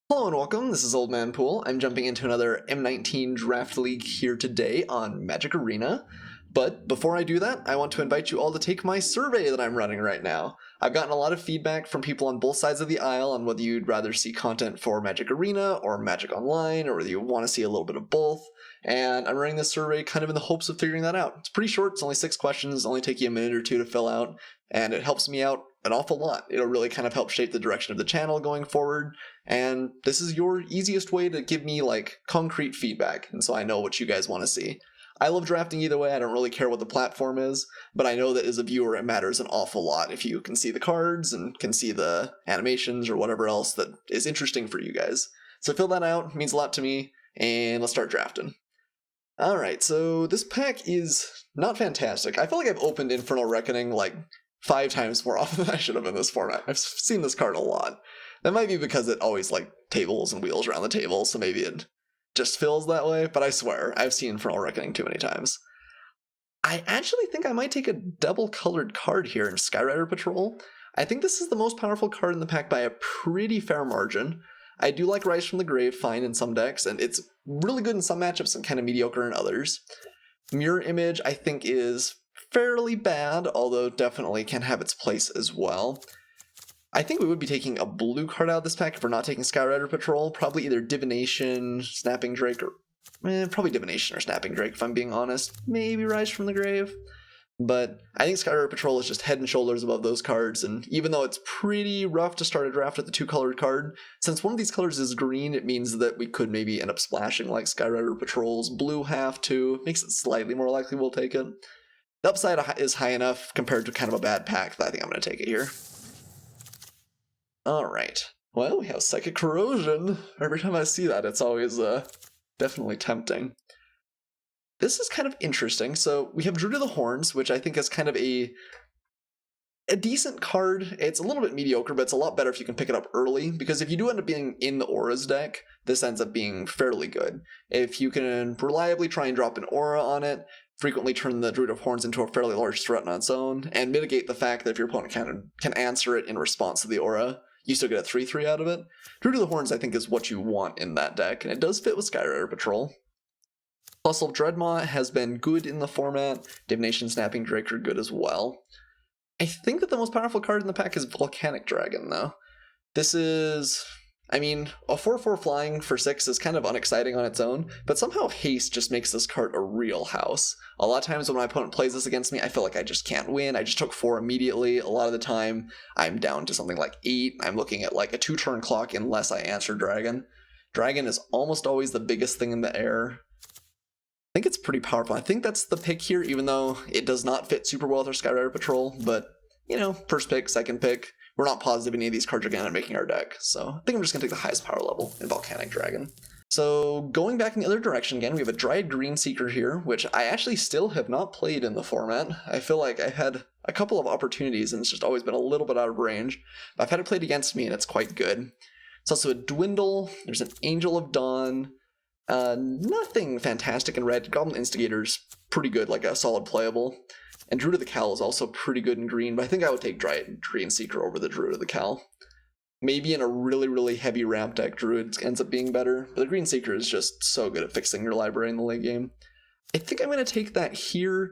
Hello and welcome, this is Oldmanpoole. I'm jumping into another M19 Draft League here today on Magic Arena. But before I do that, I want to invite you all to take my survey that I'm running right now. I've gotten a lot of feedback from people on both sides of the aisle on whether you'd rather see content for Magic Arena or Magic Online, or whether you want to see a little bit of both. And I'm running this survey kind of in the hopes of figuring that out. It's pretty short, it's only 6 questions, only take you a minute or two to fill out, and it helps me out an awful lot. It'll really kind of help shape the direction of the channel going forward, and this is your easiest way to give me like concrete feedback, and so I know what you guys want to see. I love drafting either way, I don't really care what the platform is, but I know that as a viewer it matters an awful lot if you can see the cards and can see the animations or whatever else that is interesting for you guys. So fill that out, it means a lot to me, and let's start drafting. Alright, so this pack is not fantastic. I feel like I've opened Infernal Reckoning like 5 times more often than I should have in this format. I've seen this card a lot. That might be because it always like tables and wheels around the table, so maybe it just feels that way, but I swear, I've seen Infernal Reckoning too many times. I actually think I might take a double-colored card here in Skyrider Patrol. I think this is the most powerful card in the pack by a pretty fair margin. I do like Rise from the Grave fine in some decks, and it's really good in some matchups and kind of mediocre in others. Mirror Image, I think, is fairly bad, although definitely can have its place as well. I think we would be taking a blue card out of this pack if we're not taking Skyrider Patrol. Probably either Divination, Snapping Drake, or probably Divination or Snapping Drake, if I'm being honest. Maybe Rise from the Grave. But I think Skyrider Patrol is just head and shoulders above those cards, and even though it's pretty rough to start a draft with the 2-colored card, since one of these colors is green, it means that we could maybe end up splashing like Skyrider Patrol's blue half too. Makes it slightly more likely we'll take it. The upside is high enough compared to kind of a bad pack that I think I'm going to take it here. Alright, well, we have Psychic Corrosion. Every time I see that, it's always definitely tempting. This is kind of interesting. So we have Druid of the Horns, which I think is kind of a decent card. It's a little bit mediocre, but it's a lot better if you can pick it up early, because if you do end up being in the Auras deck, this ends up being fairly good. If you can reliably try and drop an Aura on it, frequently turn the Druid of Horns into a fairly large threat on its own, and mitigate the fact that if your opponent can answer it in response to the Aura, you still get a 3/3 out of it. Druid of the Horns, I think, is what you want in that deck, and it does fit with Skyrider Patrol. Plus, Dreadmaw has been good in the format. Divination, Snapping Drake are good as well. I think that the most powerful card in the pack is Volcanic Dragon, though. This is, I mean, a 4/4 flying for 6 is kind of unexciting on its own, but somehow haste just makes this card a real house. A lot of times when my opponent plays this against me, I feel like I just can't win. I just took 4 immediately. A lot of the time, I'm down to something like 8. I'm looking at like a 2-turn clock unless I answer Dragon. Dragon is almost always the biggest thing in the air. I think it's pretty powerful. I think that's the pick here, even though it does not fit super well with our Skyrider Patrol, but, you know, first pick, second pick, we're not positive any of these cards are going to end up making our deck, so I think I'm just going to take the highest power level in Volcanic Dragon. So going back in the other direction again, we have a Dryad Greenseeker here, which I actually still have not played in the format. I feel like I've had a couple of opportunities and it's just always been a little bit out of range, but I've had it played against me and it's quite good. It's also a Dwindle, there's an Angel of Dawn, nothing fantastic in red. Goblin Instigator's pretty good, like a solid playable. And Druid of the Cowl is also pretty good in green, but I think I would take Dryad Greenseeker over the Druid of the Cowl. Maybe in a really, really heavy ramp deck, Druid ends up being better, but the Greenseeker is just so good at fixing your library in the late game. I think I'm going to take that here.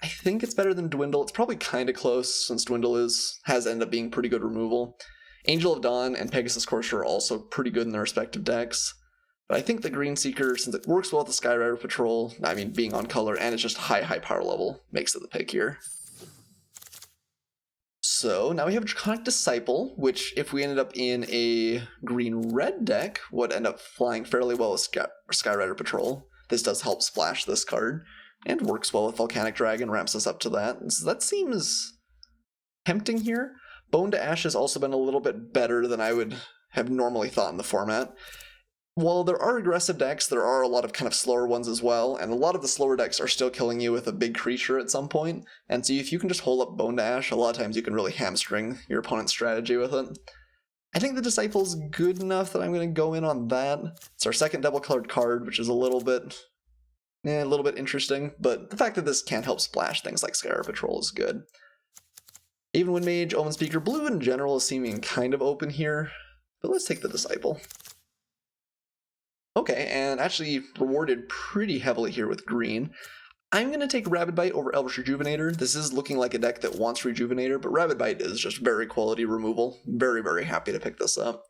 I think it's better than Dwindle. It's probably kind of close, since Dwindle has ended up being pretty good removal. Angel of Dawn and Pegasus Courser are also pretty good in their respective decks. But I think the Greenseeker, since it works well with the Skyrider Patrol, I mean, being on color, and it's just high power level, makes it the pick here. So now we have Draconic Disciple, which if we ended up in a green-red deck, would end up flying fairly well with Skyrider Patrol. This does help splash this card, and works well with Volcanic Dragon, ramps us up to that. So that seems tempting here. Bone to Ash has also been a little bit better than I would have normally thought in the format. While there are aggressive decks, there are a lot of kind of slower ones as well, and a lot of the slower decks are still killing you with a big creature at some point, and so if you can just hold up Bone to Ash, a lot of times you can really hamstring your opponent's strategy with it. I think the Disciple's good enough that I'm going to go in on that. It's our second double-colored card, which is a little bit interesting, but the fact that this can help splash things like Skyrider Patrol is good. Even Windmage, Omen Speaker, blue in general is seeming kind of open here, but let's take the Disciple. Okay, and actually rewarded pretty heavily here with green. I'm going to take Rabid Bite over Elvish Rejuvenator. This is looking like a deck that wants Rejuvenator, but Rabid Bite is just very quality removal. Very, very happy to pick this up.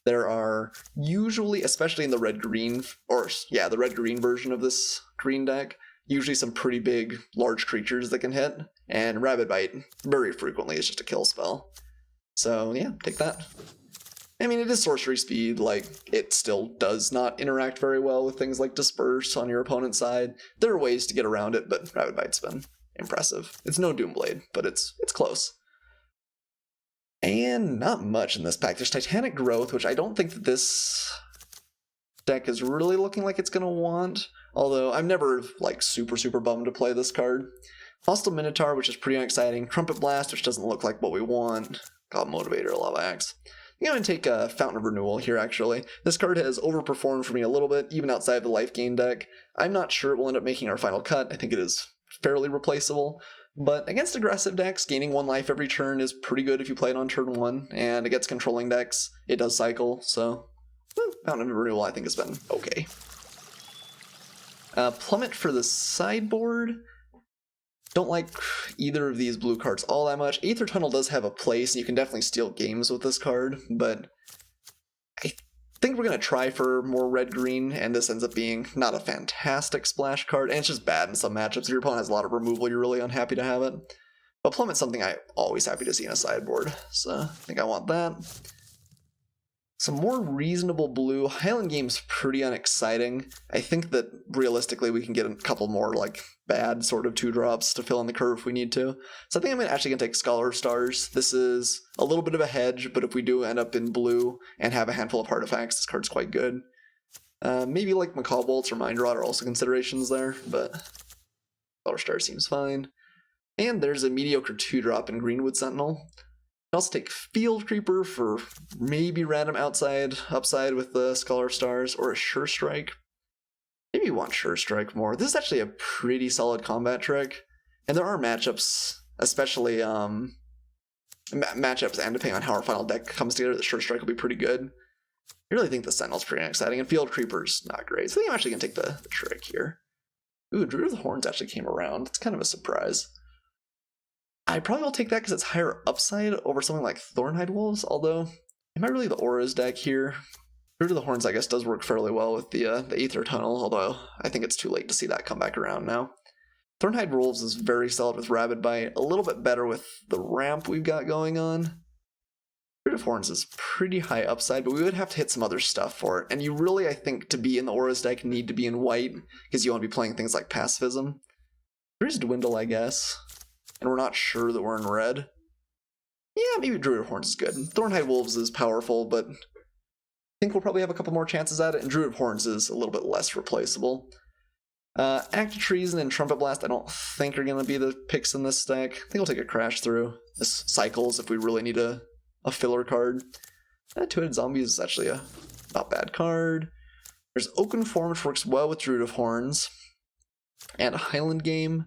There are usually, especially in the red-green, the red-green version of this green deck, usually some pretty big, large creatures that can hit, and Rabid Bite very frequently is just a kill spell. So yeah, take that. I mean, it is sorcery speed, like, it still does not interact very well with things like Disperse on your opponent's side. There are ways to get around it, but Rabid Bite's been impressive. It's no Doomblade, but it's close. And not much in this pack. There's Titanic Growth, which I don't think that this deck is really looking like it's going to want, although I'm never, like, super bummed to play this card. Hostile Minotaur, which is pretty unexciting. Trumpet Blast, which doesn't look like what we want. God Motivator, Lava Axe. I'm going to take a Fountain of Renewal here, actually. This card has overperformed for me a little bit, even outside of the life gain deck. I'm not sure it will end up making our final cut. I think it is fairly replaceable. But against aggressive decks, gaining 1 life every turn is pretty good if you play it on turn 1. And against controlling decks, it does cycle, so Fountain of Renewal I think has been okay. Plummet for the sideboard. Don't like either of these blue cards all that much. Aether Tunnel does have a place, and you can definitely steal games with this card, but I think we're going to try for more red-green, and this ends up being not a fantastic splash card, and it's just bad in some matchups. If your opponent has a lot of removal, you're really unhappy to have it. But Plummet's something I'm always happy to see in a sideboard, so I think I want that. Some more reasonable blue. Highland Game's pretty unexciting. I think that realistically we can get a couple more like bad sort of 2-drops to fill in the curve if we need to. So I think I'm actually going to take Scholar of Stars. This is a little bit of a hedge, but if we do end up in blue and have a handful of artifacts, this card's quite good. Maybe like Macaw Bolts or Mind Rot are also considerations there, but Scholar of Stars seems fine. And there's a mediocre 2-drop in Greenwood Sentinel. I'll also take Field Creeper for maybe random upside with the Scholar of Stars, or a Sure Strike. Maybe you want Sure Strike more. This is actually a pretty solid combat trick, and there are matchups, especially matchups and depending on how our final deck comes together, the Sure Strike will be pretty good. I really think the Sentinel's pretty exciting, and Field Creeper's not great, so I think I'm actually going to take the trick here. Ooh, Druid of the Horns actually came around. It's kind of a surprise. I probably will take that because it's higher upside over something like Thornhide Wolves, although am I really the Auras deck here? Druid of the Horns, I guess, does work fairly well with the Aether Tunnel, although I think it's too late to see that come back around now. Thornhide Wolves is very solid with Rabid Bite, a little bit better with the ramp we've got going on. Druid of Horns is pretty high upside, but we would have to hit some other stuff for it, and you really, I think, to be in the Auras deck, need to be in white, because you want to be playing things like Pacifism. There's Dwindle, I guess. And we're not sure that we're in red. Yeah, maybe Druid of Horns is good. Thornhide Wolves is powerful, but I think we'll probably have a couple more chances at it, and Druid of Horns is a little bit less replaceable. Act of Treason and Trumpet Blast I don't think are going to be the picks in this deck. I think we'll take a Crash Through. This cycles if we really need a filler card. Two-Headed Zombies is actually a not bad card. There's Oaken Form, which works well with Druid of Horns. And a Highland Game.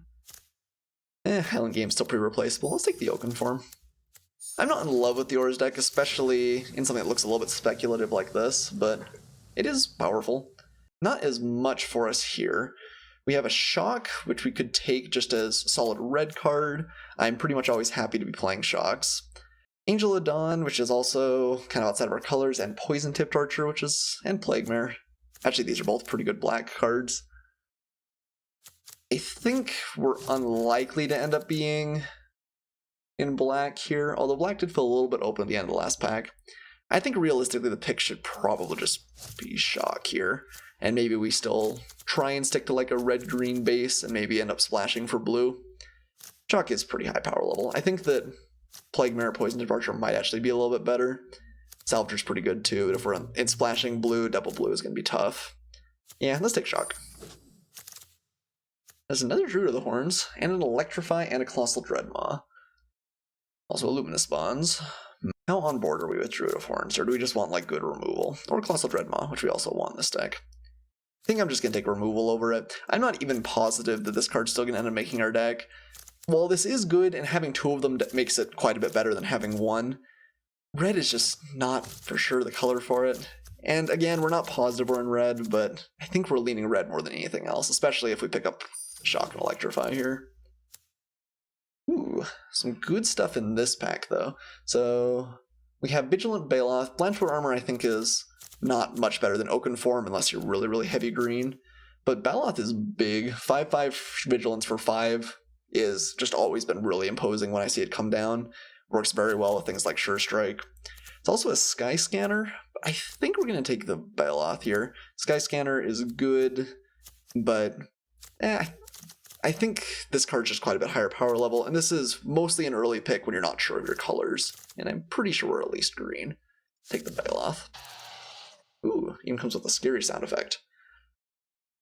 Highland Game's still pretty replaceable. Let's take the Oaken Form. I'm not in love with the Auras deck, especially in something that looks a little bit speculative like this, but it is powerful. Not as much for us here. We have a Shock, which we could take just as a solid red card. I'm pretty much always happy to be playing Shocks. Angel of Dawn, which is also kind of outside of our colors, and Poison Tipped Archer, and Plague Mare. Actually, these are both pretty good black cards. I think we're unlikely to end up being in black here, although black did feel a little bit open at the end of the last pack. I think realistically the pick should probably just be Shock here, and maybe we still try and stick to like a red-green base and maybe end up splashing for blue. Shock is pretty high power level. I think that Plague Mare, Poison Departure might actually be a little bit better. Salvager's pretty good too, but if we're in splashing blue, double blue is going to be tough. Yeah, let's take Shock. There's another Druid of the Horns, and an Electrify and a Colossal Dreadmaw. Also a Luminous Bonds. How on board are we with Druid of Horns, or do we just want like good removal? Or Colossal Dreadmaw, which we also want in this deck. I think I'm just going to take removal over it. I'm not even positive that this card's still going to end up making our deck. While this is good, and having 2 of them makes it quite a bit better than having 1, red is just not for sure the color for it. And again, we're not positive we're in red, but I think we're leaning red more than anything else, especially if we pick up Shock and Electrify here. Ooh, some good stuff in this pack, though. So we have Vigilant Baloth. Blanchwood Armor, I think, is not much better than Oaken Form unless you're really, really heavy green. But Baloth is big. 5/5 Vigilance for 5 is just always been really imposing when I see it come down. Works very well with things like Sure Strike. It's also a Sky Scanner. I think we're going to take the Baloth here. Sky Scanner is good, but I think this card's just quite a bit higher power level, and this is mostly an early pick when you're not sure of your colors, and I'm pretty sure we're at least green. Take the Baloth. Ooh, even comes with a scary sound effect.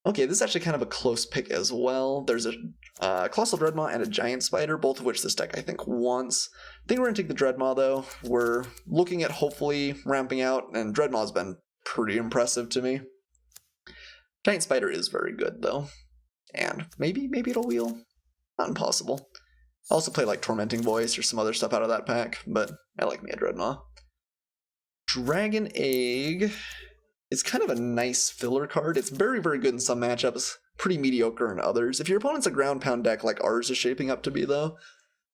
Okay, this is actually kind of a close pick as well. There's a Colossal Dreadmaw and a Giant Spider, both of which this deck I think wants. I think we're going to take the Dreadmaw, though. We're looking at hopefully ramping out, and Dreadmaw's been pretty impressive to me. Giant Spider is very good, though. And maybe it'll wheel. Not impossible. I also play like Tormenting Voice or some other stuff out of that pack, but I like me a Dreadmaw. Dragon Egg is kind of a nice filler card. It's very, very good in some matchups, pretty mediocre in others. If your opponent's a ground pound deck like ours is shaping up to be, though,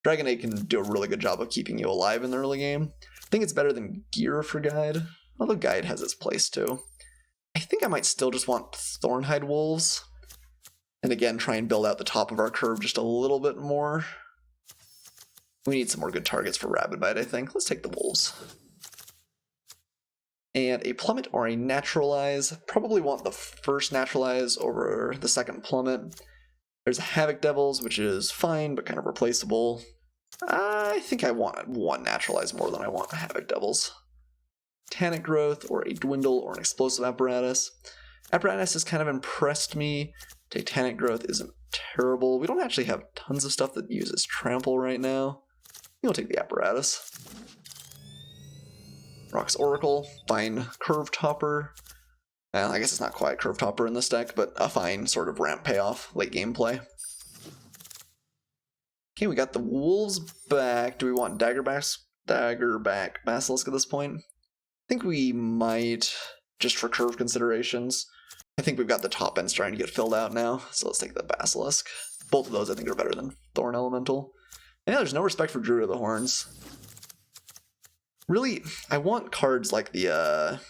Dragon Egg can do a really good job of keeping you alive in the early game. I think it's better than Gear for Guide, although Guide has its place too. I think I might still just want Thornhide Wolves, and again, try and build out the top of our curve just a little bit more. We need some more good targets for Rabid Bite, I think. Let's take the Wolves. And a Plummet or a Naturalize. Probably want the first Naturalize over the second Plummet. There's a Havoc Devils, which is fine, but kind of replaceable. I think I want one Naturalize more than I want a Havoc Devils. Tanic Growth, or a Dwindle, or an Explosive Apparatus. Apparatus has kind of impressed me. Titanic Growth isn't terrible. We don't actually have tons of stuff that uses Trample right now. You'll take the Apparatus. Rock's Oracle, fine Curve Topper. Well, I guess it's not quite Curve Topper in this deck, but a fine sort of ramp payoff, late game play. Okay, we got the Wolves back. Do we want Daggerback Basilisk at this point? I think we might, just for curve considerations. I think we've got the top end starting to get filled out now, so let's take the Basilisk. Both of those I think are better than Thorn Elemental. And yeah, there's no respect for Druid of the Horns. Really, I want cards like the,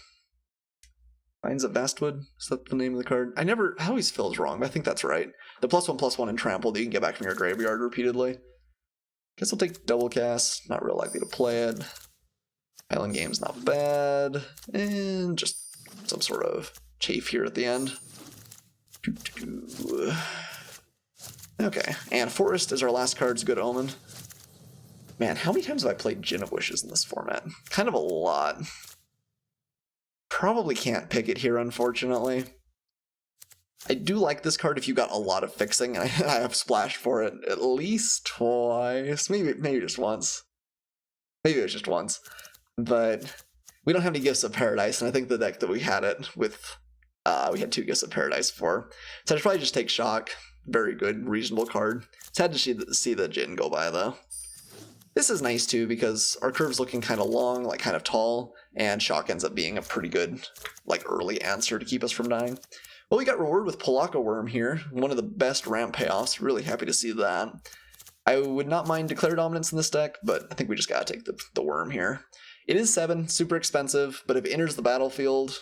Vines of Vastwood? Is that the name of the card? I always feels wrong, but I think that's right. The +1/+1 and Trample that you can get back from your graveyard repeatedly. Guess I'll take Double Cast, not real likely to play it. Island Game's not bad. And just some sort of chafe here at the end. Okay, and Forest is our last card's Good Omen. Man, how many times have I played Gin of Wishes in this format? Kind of a lot. Probably can't pick it here, unfortunately. I do like this card if you got a lot of fixing, and I have splashed for it at least twice. Maybe just once. Maybe it was just once. But we don't have any Gifts of Paradise, and I think the deck that we had it with, we had 2 Gifts of Paradise for. So I'd probably just take Shock. Very good, reasonable card. Sad to see the Jin go by, though. This is nice, too, because our curve's looking kind of long, like kind of tall, and Shock ends up being a pretty good, like, early answer to keep us from dying. Well, we got rewarded with Polaka Worm here, one of the best ramp payoffs. Really happy to see that. I would not mind Declare Dominance in this deck, but I think we just gotta take the Worm here. It is 7, super expensive, but if it enters the battlefield,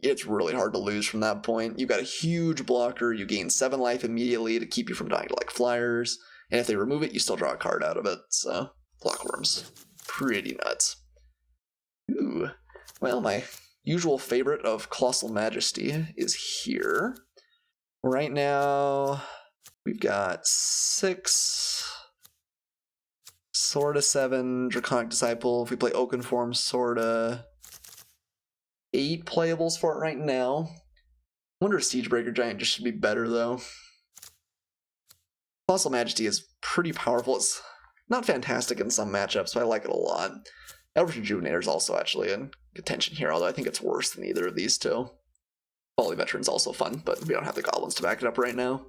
it's really hard to lose from that point. You've got a huge blocker, you gain 7 life immediately to keep you from dying to, like, flyers, and if they remove it, you still draw a card out of it, so Blockworm's pretty nuts. Ooh, well, my usual favorite of Colossal Majesty is here. Right now, we've got 6, sorta 7, Draconic Disciple. If we play Oaken Form, sorta 8 playables for it right now. I wonder if Siegebreaker Giant just should be better, though. Colossal Majesty is pretty powerful. It's not fantastic in some matchups, but I like it a lot. Elvish Rejuvenator is also actually in contention here, although I think it's worse than either of these two. Volley Veteran's also fun, but we don't have the goblins to back it up right now.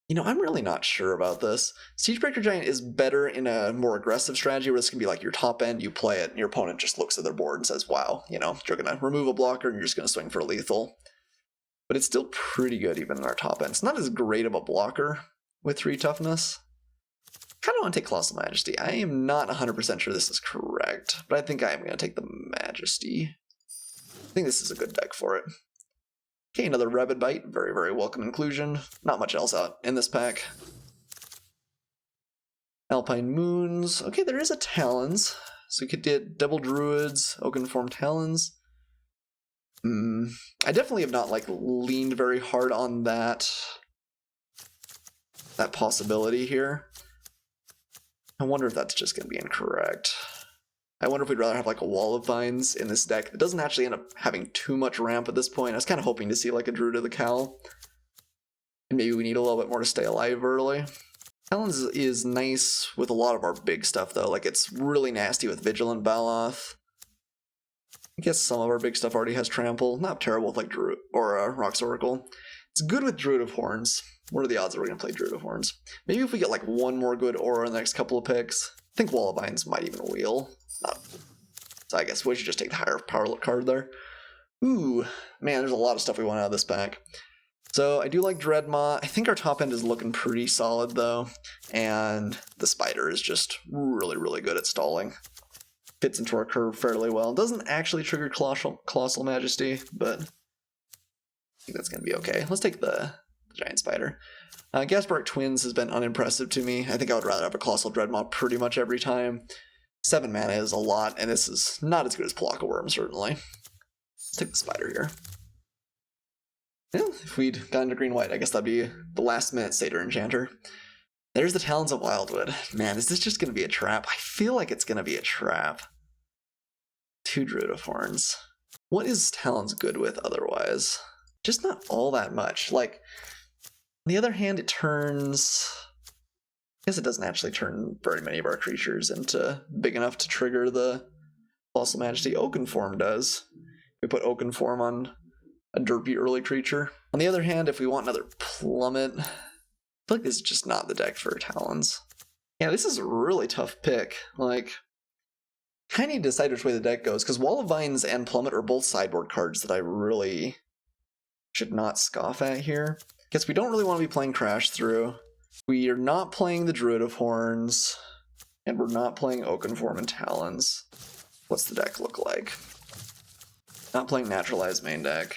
You know, I'm really not sure about this. Siegebreaker Giant is better in a more aggressive strategy where this can be like your top end, you play it, and your opponent just looks at their board and says, wow, you know, you're going to remove a blocker and you're just going to swing for a lethal. But it's still pretty good even in our top end. It's not as great of a blocker with 3 toughness. I kind of want to take Colossal Majesty. I am not 100% sure this is correct, but I think I am going to take the Majesty. I think this is a good deck for it. Okay, another Rabid Bite. Very, very welcome inclusion. Not much else out in this pack. Alpine Moons. Okay, there is a Talons. So we could get Double Druids, Oakenform Talons. I definitely have not leaned very hard on that possibility here. I wonder if that's just going to be incorrect. I wonder if we'd rather have a Wall of Vines in this deck that doesn't actually end up having too much ramp at this point. I was kind of hoping to see a Druid of the Cowl. And maybe we need a little bit more to stay alive early. Talons is nice with a lot of our big stuff though. It's really nasty with Vigilant Baloth. I guess some of our big stuff already has Trample. Not terrible with Druid or Rock's Oracle. It's good with Druid of Horns. What are the odds that we're going to play Druid of Horns? Maybe if we get one more good aura in the next couple of picks. I think Wall of Vines might even wheel. So I guess we should just take the higher power card there. Ooh, man, there's a lot of stuff we want out of this pack. So I do like Dreadmaw. I think our top end is looking pretty solid though. And the Spider is just really, really good at stalling. Fits into our curve fairly well. Doesn't actually trigger Colossal Majesty, but I think that's going to be okay. Let's take the Giant Spider. Gaspark Twins has been unimpressive to me. I think I would rather have a Colossal Dreadmaw pretty much every time. 7 mana is a lot, and this is not as good as Palaka Worm, certainly. Let's take the Spider here. Yeah, if we'd gone to green-white, I guess that'd be the last-minute Satyr Enchanter. There's the Talons of Wildwood. Man, is this just going to be a trap? I feel like it's going to be a trap. 2 Druid of Horns. What is Talons good with otherwise? Just not all that much. On the other hand, it turns... I guess it doesn't actually turn very many of our creatures into big enough to trigger the Colossal Majesty. Oakenform does. We put Oakenform on a derpy early creature. On the other hand, if we want another Plummet, I feel like this is just not the deck for Talons. Yeah, this is a really tough pick. Kind of need to decide which way the deck goes, because Wall of Vines and Plummet are both sideboard cards that I really should not scoff at here. Guess we don't really want to be playing Crash Through. We are not playing the Druid of Horns, and we're not playing Oakenform and Talons. What's the deck look like? Not playing Naturalized main deck.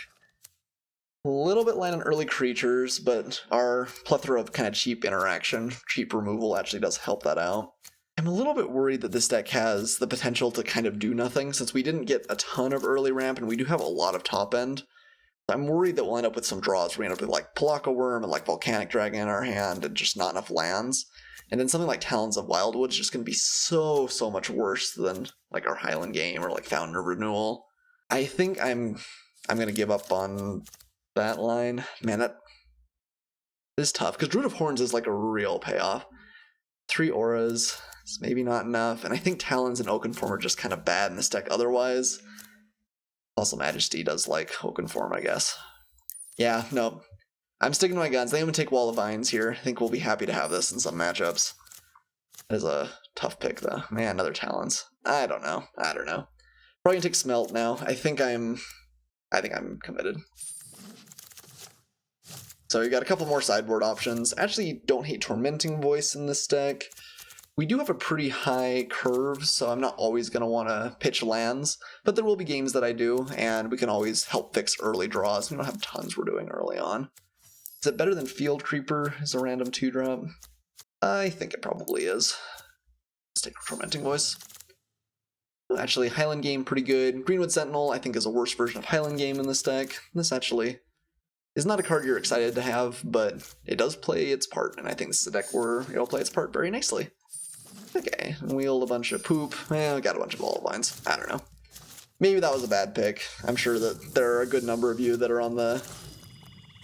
A little bit light on early creatures, but our plethora of kind of cheap interaction, cheap removal actually does help that out. I'm a little bit worried that this deck has the potential to kind of do nothing, since we didn't get a ton of early ramp, and we do have a lot of top end. I'm worried that we'll end up with some draws where we end up with Palaka Worm and Volcanic Dragon in our hand and just not enough lands. And then something like Talons of Wildwood is just going to be so much worse than our Highland Game or Fountain of Renewal. I think I'm going to give up on that line. Man, that is tough because Druid of Horns is a real payoff. 3 auras is maybe not enough. And I think Talons and Oakenform are just kind of bad in this deck otherwise. Colossal Majesty does Oakenform, I guess. Yeah, no. I'm sticking to my guns. I'm going to take Wall of Vines here. I think we'll be happy to have this in some matchups. That is a tough pick, though. Man, another Talons. I don't know. Probably going to take Smelt now. I think I'm committed. So we got a couple more sideboard options. Actually, don't hate Tormenting Voice in this deck. We do have a pretty high curve, so I'm not always going to want to pitch lands, but there will be games that I do, and we can always help fix early draws. We don't have tons we're doing early on. Is it better than Field Creeper as a random 2-drop? I think it probably is. Let's take Tormenting Voice. Actually, Highland Game pretty good. Greenwood Sentinel I think is a worse version of Highland Game in this deck. This actually is not a card you're excited to have, but it does play its part, and I think this is a deck where it'll play its part very nicely. Okay, wheeled a bunch of poop. We got a bunch of Wall of Vines. I don't know. Maybe that was a bad pick. I'm sure that there are a good number of you that are on the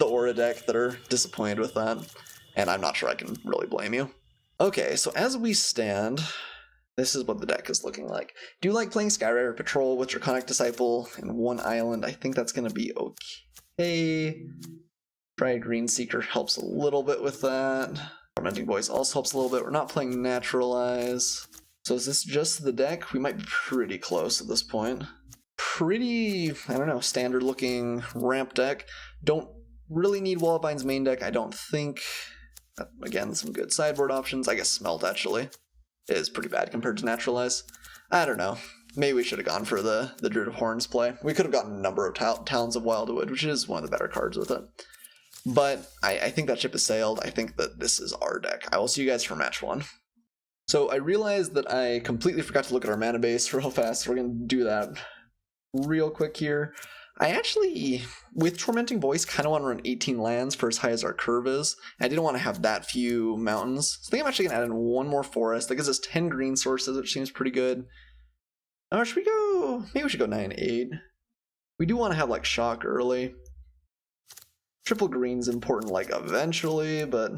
Aura deck that are disappointed with that, and I'm not sure I can really blame you. Okay, so as we stand, this is what the deck is looking like. Do you like playing Skyrider Patrol with Draconic Disciple and 1 island? I think that's going to be okay. Try Green Seeker helps a little bit with that. Tormenting Voice also helps a little bit. We're not playing Naturalize. So is this just the deck? We might be pretty close at this point. Pretty, I don't know, standard looking ramp deck. Don't really need Wall of Vine's main deck, I don't think. Again, some good sideboard options. I guess Smelt actually is pretty bad compared to Naturalize. I don't know. Maybe we should have gone for the Druid of Horns play. We could have gotten a number of Talons of Wildwood, which is one of the better cards with it. But I think that ship has sailed. I think that this is our deck. I will see you guys for match 1. So I realized that I completely forgot to look at our mana base real fast. So we're going to do that real quick here. I actually, with Tormenting Voice, kind of want to run 18 lands for as high as our curve is. I didn't want to have that few mountains. So I think I'm actually going to add in one more forest. That gives us 10 green sources, which seems pretty good. Or should we go? Maybe we should go 9-8. We do want to have like Shock early. Triple green's important like eventually, but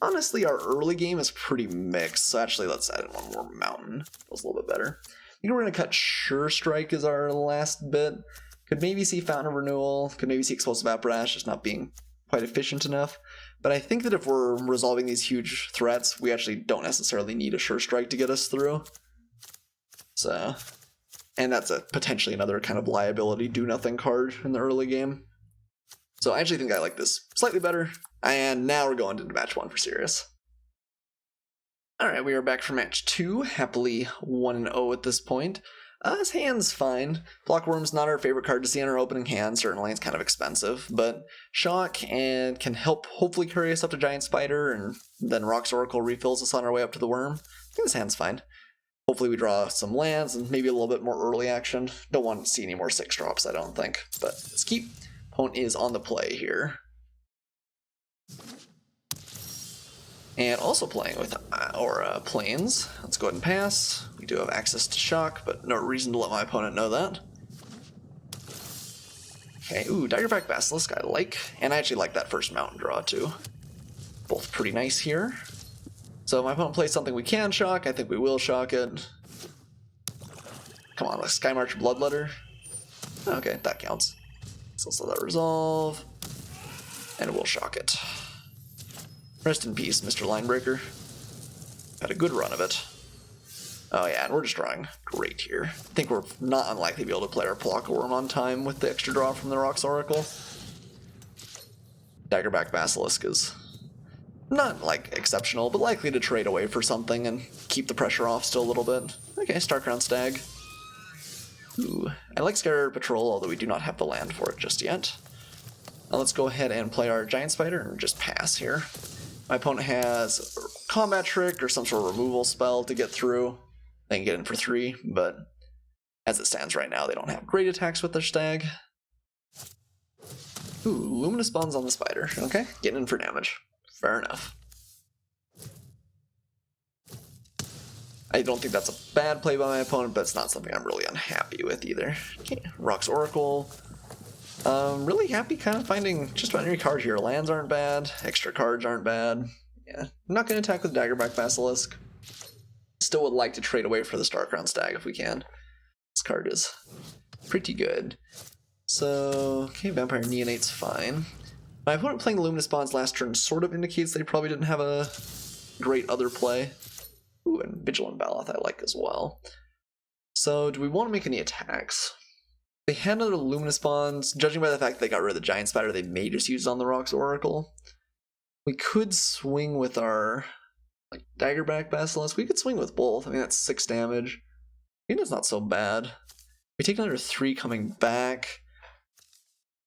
honestly our early game is pretty mixed. So actually let's add in one more mountain. Feels a little bit better. I think we're going to cut Sure Strike as our last bit. Could maybe see Fountain of Renewal. Could maybe see Explosive Apparatus, just not being quite efficient enough. But I think that if we're resolving these huge threats, we actually don't necessarily need a Sure Strike to get us through. So, and that's potentially another kind of liability do-nothing card in the early game. So I actually think I like this slightly better. And now we're going into match 1 for serious. Alright, we are back for match 2. Happily 1-0 at this point. His hand's fine. Blockworm's not our favorite card to see in our opening hand, certainly. It's kind of expensive. But Shock and can help hopefully carry us up to Giant Spider, and then Rock's Oracle refills us on our way up to the Worm. I think this hand's fine. Hopefully we draw some lands and maybe a little bit more early action. Don't want to see any more 6-drops, I don't think. But let's keep. Opponent is on the play here. And also playing with our planes. Let's go ahead and pass. We do have access to Shock, but no reason to let my opponent know that. Okay, ooh, Daggerback Basilisk I like. And I actually like that first mountain draw too. Both pretty nice here. So if my opponent plays something we can shock, I think we will shock it. Come on, let's Skymarch Bloodletter. Okay, that counts. So let's let that resolve. And we'll shock it. Rest in peace, Mr. Linebreaker. Had a good run of it. Oh yeah, and we're just drawing great here. I think we're not unlikely to be able to play our Pelakka on time with the extra draw from the Rock's Oracle. Daggerback Basilisk is not, like, exceptional, but likely to trade away for something and keep the pressure off still a little bit. Okay, Starcrown Stag. Ooh, I like Scarab Patrol, although we do not have the land for it just yet. Now let's go ahead and play our Giant Spider and just pass here. My opponent has a combat trick or some sort of removal spell to get through. They can get in for 3, but as it stands right now, they don't have great attacks with their Stag. Ooh, Luminous Bonds on the Spider. Okay, getting in for damage. Fair enough. I don't think that's a bad play by my opponent, but it's not something I'm really unhappy with either. Okay, Rock's Oracle. Really happy kind of finding just about any card here. Lands aren't bad, extra cards aren't bad. Yeah, I'm not going to attack with Daggerback Basilisk. Still would like to trade away for the Starcrown Stag if we can. This card is pretty good. So, okay, Vampire Neonate's fine. My opponent playing Luminous Bonds last turn sort of indicates they probably didn't have a great other play. Ooh, and Vigilant Baloth I like as well. So, do we want to make any attacks? They had another Luminous Bonds. Judging by the fact they got rid of the Giant Spider, they may just use it on the Rock's Oracle. We could swing with our Daggerback Basilisk. We could swing with both. I mean, that's 6 damage. I think that's not so bad. We take another 3 coming back.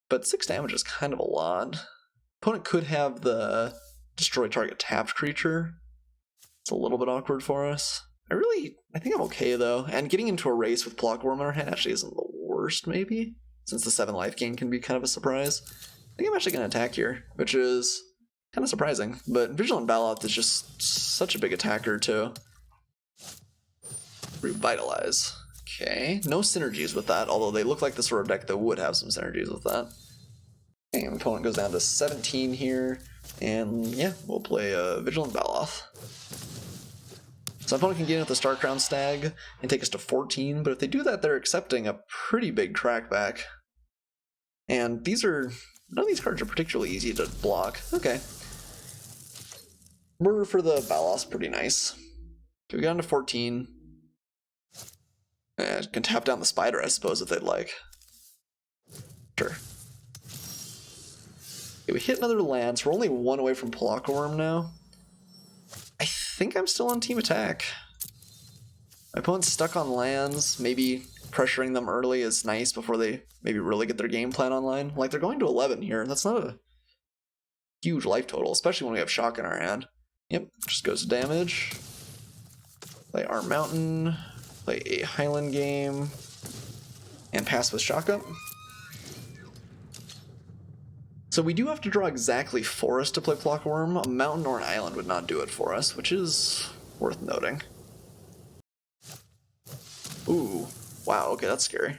But 6 damage is kind of a lot. Opponent could have the destroy target tapped creature. It's a little bit awkward for us. I think I'm okay though. And getting into a race with Blockworm in our hand actually isn't the worst, maybe. Since the 7 life gain can be kind of a surprise. I think I'm actually going to attack here, which is kind of surprising. But Vigilant Baloth is just such a big attacker too. Revitalize. Okay, no synergies with that, although they look like the sort of deck that would have some synergies with that. Okay, my opponent goes down to 17 here, and yeah, we'll play Vigilant Baloth. So my opponent can get in with the Starcrown Stag and take us to 14, but if they do that, they're accepting a pretty big crackback. And these are None of these cards are particularly easy to block. Okay. Murder for the Balos, pretty nice. Okay, we got into 14. Can tap down the spider, I suppose, if they'd like. Sure. Okay, we hit another land, so we're only one away from Polaka Worm now. I think I'm still on team attack. My opponent's stuck on lands. Maybe pressuring them early is nice before they maybe really get their game plan online. Like, they're going to 11 here. That's not a huge life total, especially when we have Shock in our hand. Yep, just goes to damage. Play our Mountain. Play a Highland game. And pass with Shock up. So we do have to draw exactly Forest to play Polaka Worm. A Mountain or an Island would not do it for us, which is worth noting. Ooh, wow, okay, that's scary.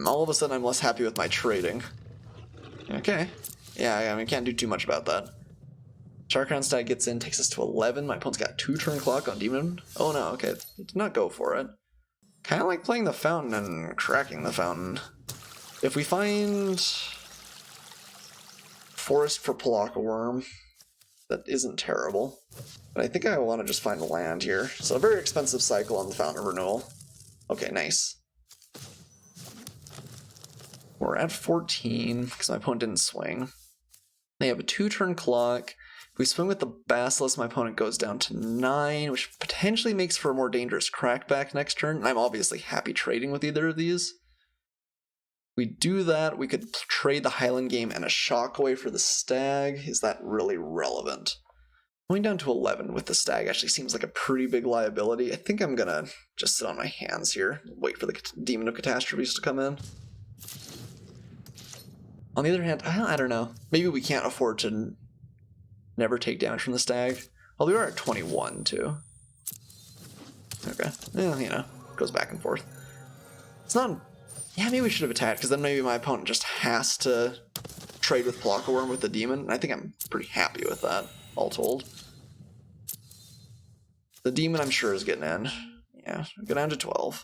All of a sudden I'm less happy with my trading. Okay. Yeah, I mean, can't do too much about that. Sharkround Stag gets in, takes us to 11. My opponent's got 2 turn clock on Demon. Oh no, okay, it did not go for it. Kind of like playing the Fountain and cracking the Fountain. If we find Forest for Polaka Worm, that isn't terrible. But I think I want to just find land here. So a very expensive cycle on the Fountain of Renewal. Okay, nice. We're at 14, because my opponent didn't swing. They have a 2-turn clock. If we swing with the Basilisk, my opponent goes down to 9, which potentially makes for a more dangerous crackback next turn. And I'm obviously happy trading with either of these. We do that, we could trade the Highland game and a Shock away for the Stag. Is that really relevant? Going down to 11 with the Stag actually seems like a pretty big liability. I think I'm gonna just sit on my hands here, wait for the Demon of Catastrophes to come in. On the other hand, I don't know. Maybe we can't afford to never take damage from the Stag. Well, we are at 21 too. Okay, yeah, you know, goes back and forth. It's not. Yeah, maybe we should have attacked, because then maybe my opponent just has to trade with Polaka Worm with the Demon, and I think I'm pretty happy with that, all told. The Demon, I'm sure, is getting in. Yeah, go down to 12.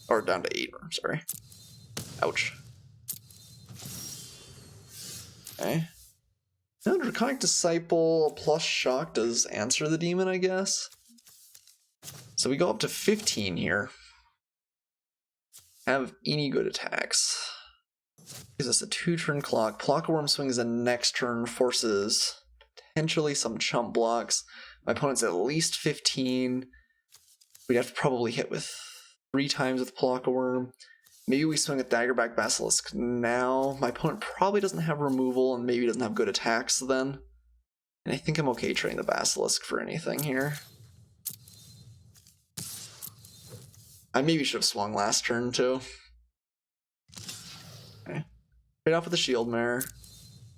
Or down to 8, I'm sorry. Ouch. Okay. Now, Draconic Disciple plus Shock does answer the Demon, I guess. So we go up to 15 here. Have any good attacks. Gives us a 2-turn clock. Polaka Worm swings the next turn, forces potentially some chump blocks. My opponent's at least 15. We'd have to probably hit with 3 times with Polaka Worm. Maybe we swing with Daggerback Basilisk now. My opponent probably doesn't have removal and maybe doesn't have good attacks then. And I think I'm okay trading the Basilisk for anything here. I maybe should have swung last turn too. Okay. Trade off with the Shield Mare.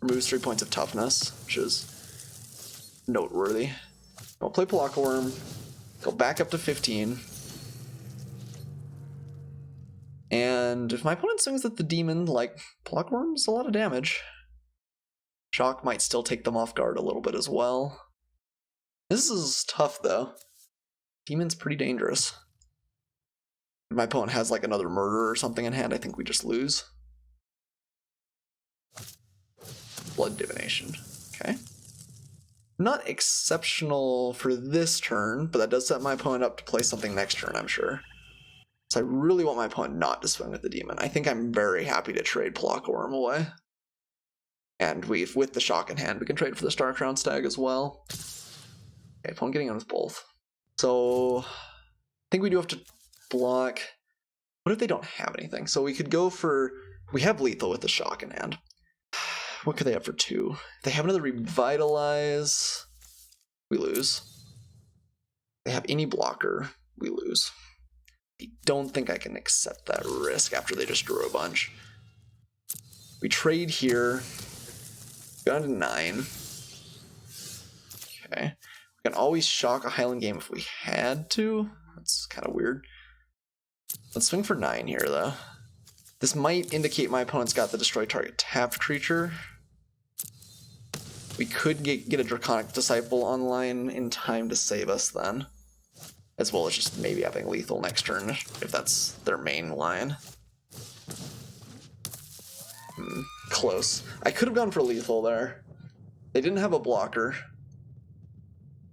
Removes 3 points of toughness, which is noteworthy. I'll play Polaka Worm. Go back up to 15. And if my opponent swings at the Demon, like, Polaka Worm's a lot of damage. Shock might still take them off guard a little bit as well. This is tough though. Demon's pretty dangerous. If my opponent has like another murder or something in hand, I think we just lose. Blood Divination. Okay. Not exceptional for this turn, but that does set my opponent up to play something next turn, I'm sure. So I really want my opponent not to swing with the Demon. I think I'm very happy to trade Polaka Worm away. And with the Shock in hand, we can trade for the Starcrown Stag as well. Okay, opponent getting in with both. So I think we do have to block. What if they don't have anything? So we could go for. We have lethal with the Shock in hand. What could they have for 2? If they have another Revitalize, we lose. If they have any blocker, we lose. I don't think I can accept that risk after they just drew a bunch. We trade here. Go down to 9. Okay. We can always Shock a Highland game if we had to. That's kind of weird. Let's swing for 9 here, though. This might indicate my opponent's got the destroy target tapped creature. We could get a Draconic Disciple online in time to save us then. As well as just maybe having lethal next turn, if that's their main line. close. I could have gone for lethal there. They didn't have a blocker.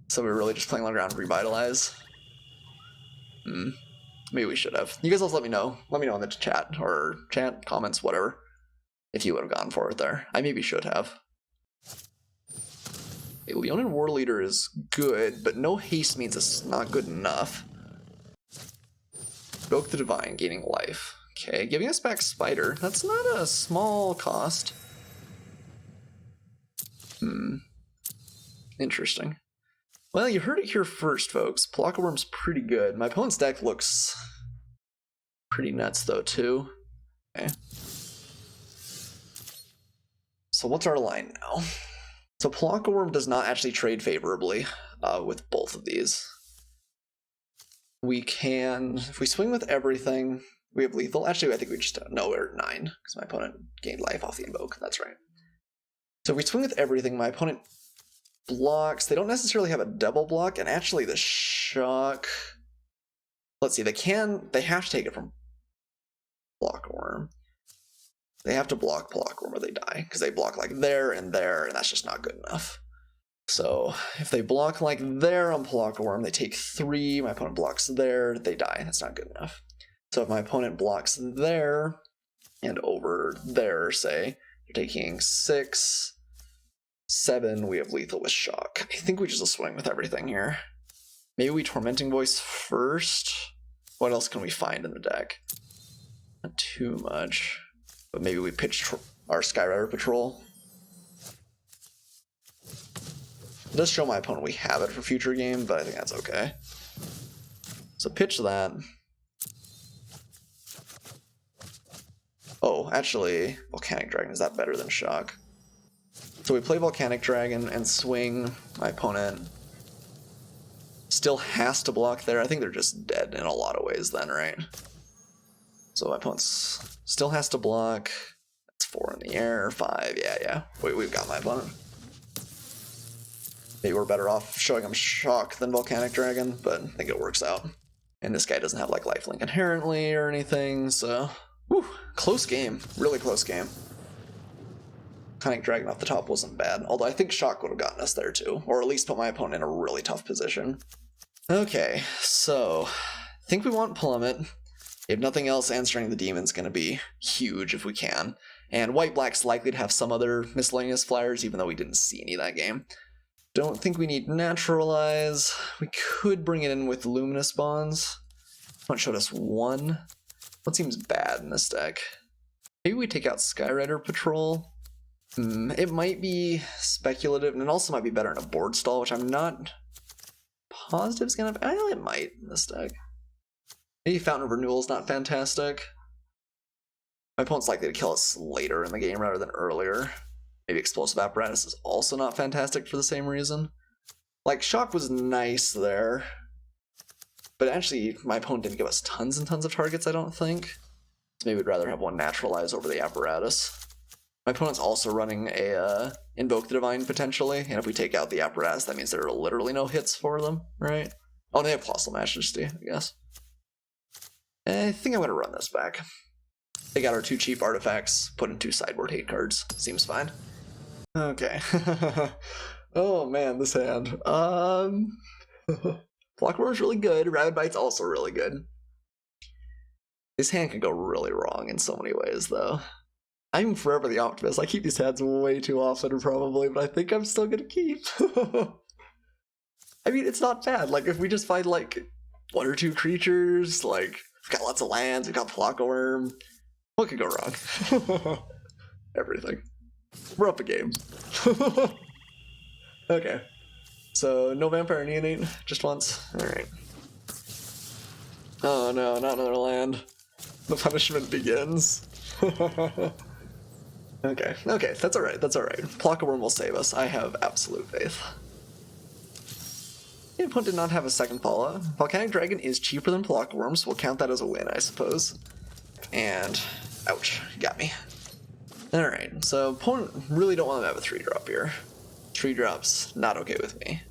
So we were really just playing on the ground Revitalize. Maybe we should have. You guys also let me know. Let me know in the chat, or chat, comments, whatever, if you would have gone for it there. I maybe should have. A Leonin War Leader is good, but no haste means it's not good enough. Invoke the Divine, gaining life. Okay, giving us back Spider. That's not a small cost. Interesting. Well, you heard it here first, folks. Plockaworm's pretty good. My opponent's deck looks pretty nuts, though, too. Okay. So what's our line now? So Plockaworm does not actually trade favorably with both of these. We can, if we swing with everything, we have lethal. Actually, I think we just, no, we're at 9, because my opponent gained life off the invoke. That's right. So if we swing with everything, my opponent blocks. They don't necessarily have a double block, and actually the shock, let's see, they have to take it from Plockaworm. They have to block Plockaworm or they die, because they block like there, and that's just not good enough. So if they block like there on Plockaworm, they take 3, my opponent blocks there, they die. That's not good enough. So if my opponent blocks there and over there, say, you're taking 6, 7, we have lethal with shock. I think we just swing with everything here. Maybe we Tormenting Voice first? What else can we find in the deck? Not too much. But maybe we pitch our Skyrider Patrol. It does show my opponent we have it for future game, but I think that's okay. So pitch that. Oh, actually, Volcanic Dragon, is that better than shock? So we play Volcanic Dragon and swing. My opponent still has to block there. I think they're just dead in a lot of ways then, right? So my opponent still has to block. That's 4 in the air, 5, yeah. Wait, we've got my opponent. Maybe we're better off showing him shock than Volcanic Dragon, but I think it works out. And this guy doesn't have like lifelink inherently or anything, so... Whew, close game. Really close game. Volcanic Dragon off the top wasn't bad, although I think shock would have gotten us there too, or at least put my opponent in a really tough position. Okay, so I think we want Plummet. If nothing else, Answering the Demon's going to be huge if we can. And White-Black's likely to have some other miscellaneous flyers, even though we didn't see any that game. Don't think we need Naturalize. We could bring it in with Luminous Bonds. One showed us 1. What seems bad in this deck? Maybe we take out Skyrider Patrol. It might be speculative, and it also might be better in a board stall, which I'm not positive is going to... it might in this deck. Maybe Fountain of Renewal is not fantastic. My opponent's likely to kill us later in the game rather than earlier. Maybe Explosive Apparatus is also not fantastic for the same reason. Like, Shock was nice there. But actually, my opponent didn't give us tons and tons of targets, I don't think. So maybe we'd rather have one Naturalize over the Apparatus. My opponent's also running a Invoke the Divine, potentially. And if we take out the Apparatus, that means there are literally no hits for them, right? Oh, they have Colossal Majesty, I guess. I think I'm going to run this back. They got our 2 cheap artifacts, put in 2 sideboard hate cards. Seems fine. Okay. Oh man, this hand. Blockworm's really good. Rabid Bite's also really good. This hand can go really wrong in so many ways, though. I'm forever the optimist. I keep these hands way too often, probably, but I think I'm still gonna keep. I mean, it's not bad. Like, if we just find, like, 1 or 2 creatures, like, we've got lots of lands, we've got Plockaworm. What could go wrong? Everything. We're up a game. Okay. So, no Vampire Neonate, just once. Alright. Oh no, not another land. The punishment begins. Okay, that's alright, that's alright. Plockaworm will save us, I have absolute faith. The opponent did not have a second follow. Volcanic Dragon is cheaper than Plockaworm, so we'll count that as a win, I suppose. And, ouch, got me. Alright, so opponent really don't want to have a 3-drop here. 3-drops, not okay with me.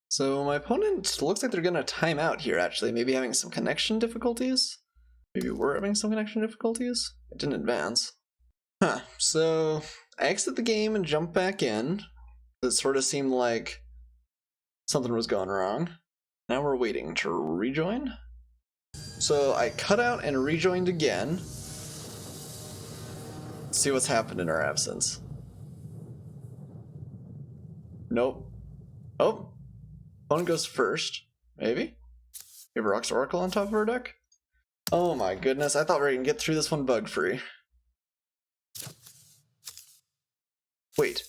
So my opponent looks like they're going to time out here, actually. Maybe having some connection difficulties? Maybe we're having some connection difficulties? It didn't advance. Huh, so I exit the game and jump back in. It sort of seemed like something was going wrong. Now we're waiting to rejoin. So I cut out and rejoined again. Let's see what's happened in our absence. Nope. Oh, opponent goes first. Maybe? We have a Rock's Oracle on top of our deck? Oh my goodness, I thought we were gonna get through this one bug-free. Wait.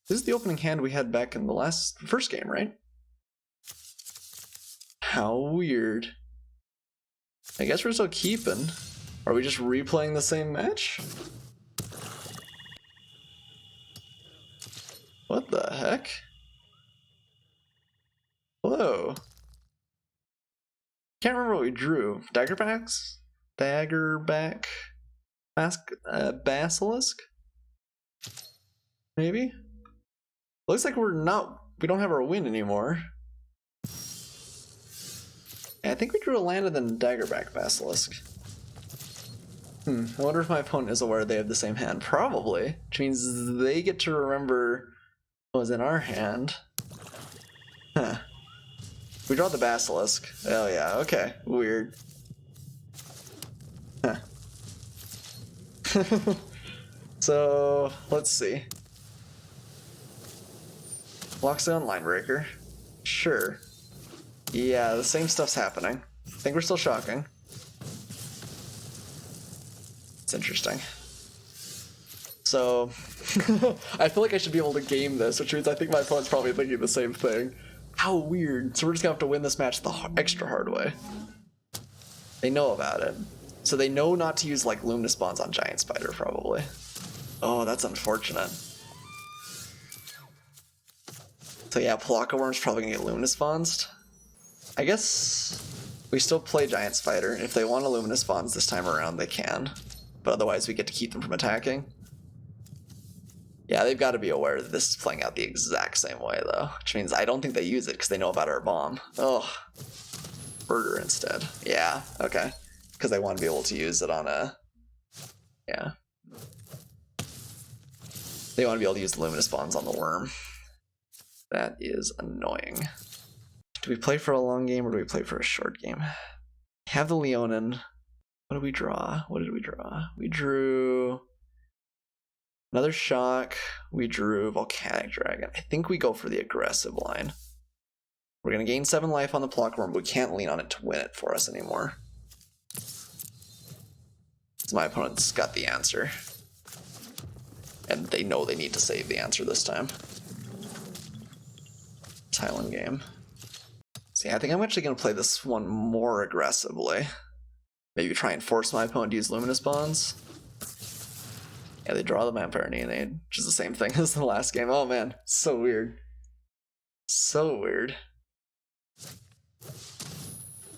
This is the opening hand we had back in the first game, right? How weird. I guess we're still keeping. Are we just replaying the same match? What the heck? Hello. Can't remember what we drew. Daggerbacks? Daggerback? Basilisk? Maybe? Looks like we don't have our win anymore. Yeah, I think we drew a land and then Daggerback Basilisk. I wonder if my opponent is aware they have the same hand. Probably. Which means they get to remember what was in our hand. Huh. We draw the Basilisk. Oh yeah, okay. Weird. Huh. So, let's see. Lockstone Linebreaker. Sure. Yeah, the same stuff's happening. I think we're still shocking. It's interesting. So, I feel like I should be able to game this, which means I think my opponent's probably thinking the same thing. How weird. So we're just gonna have to win this match the extra hard way. They know about it. So they know not to use, like, Luminous Bonds on Giant Spider, probably. Oh, that's unfortunate. So yeah, Palaka Worm's probably gonna get Luminous Bonds. I guess we still play Giant Spider. If they want a Luminous Bonds this time around, they can. But otherwise, we get to keep them from attacking. Yeah, they've got to be aware that this is playing out the exact same way, though. Which means I don't think they use it because they know about our bomb. Oh, Murder instead. Yeah, okay. Because they want to be able to use it on a... Yeah. They want to be able to use the Luminous Bonds on the worm. That is annoying. Do we play for a long game or do we play for a short game? Have the Leonin. What did we draw? What did we draw? We drew another Shock. We drew Volcanic Dragon. I think we go for the aggressive line. We're going to gain 7 life on the Blockworm, but we can't lean on it to win it for us anymore. So my opponent's got the answer. And they know they need to save the answer this time. Thailand game. See, I think I'm actually going to play this one more aggressively. Maybe try and force my opponent to use Luminous Bonds. Yeah, they draw the Vampire Neonate, which is the same thing as the last game. Oh man, so weird. So weird.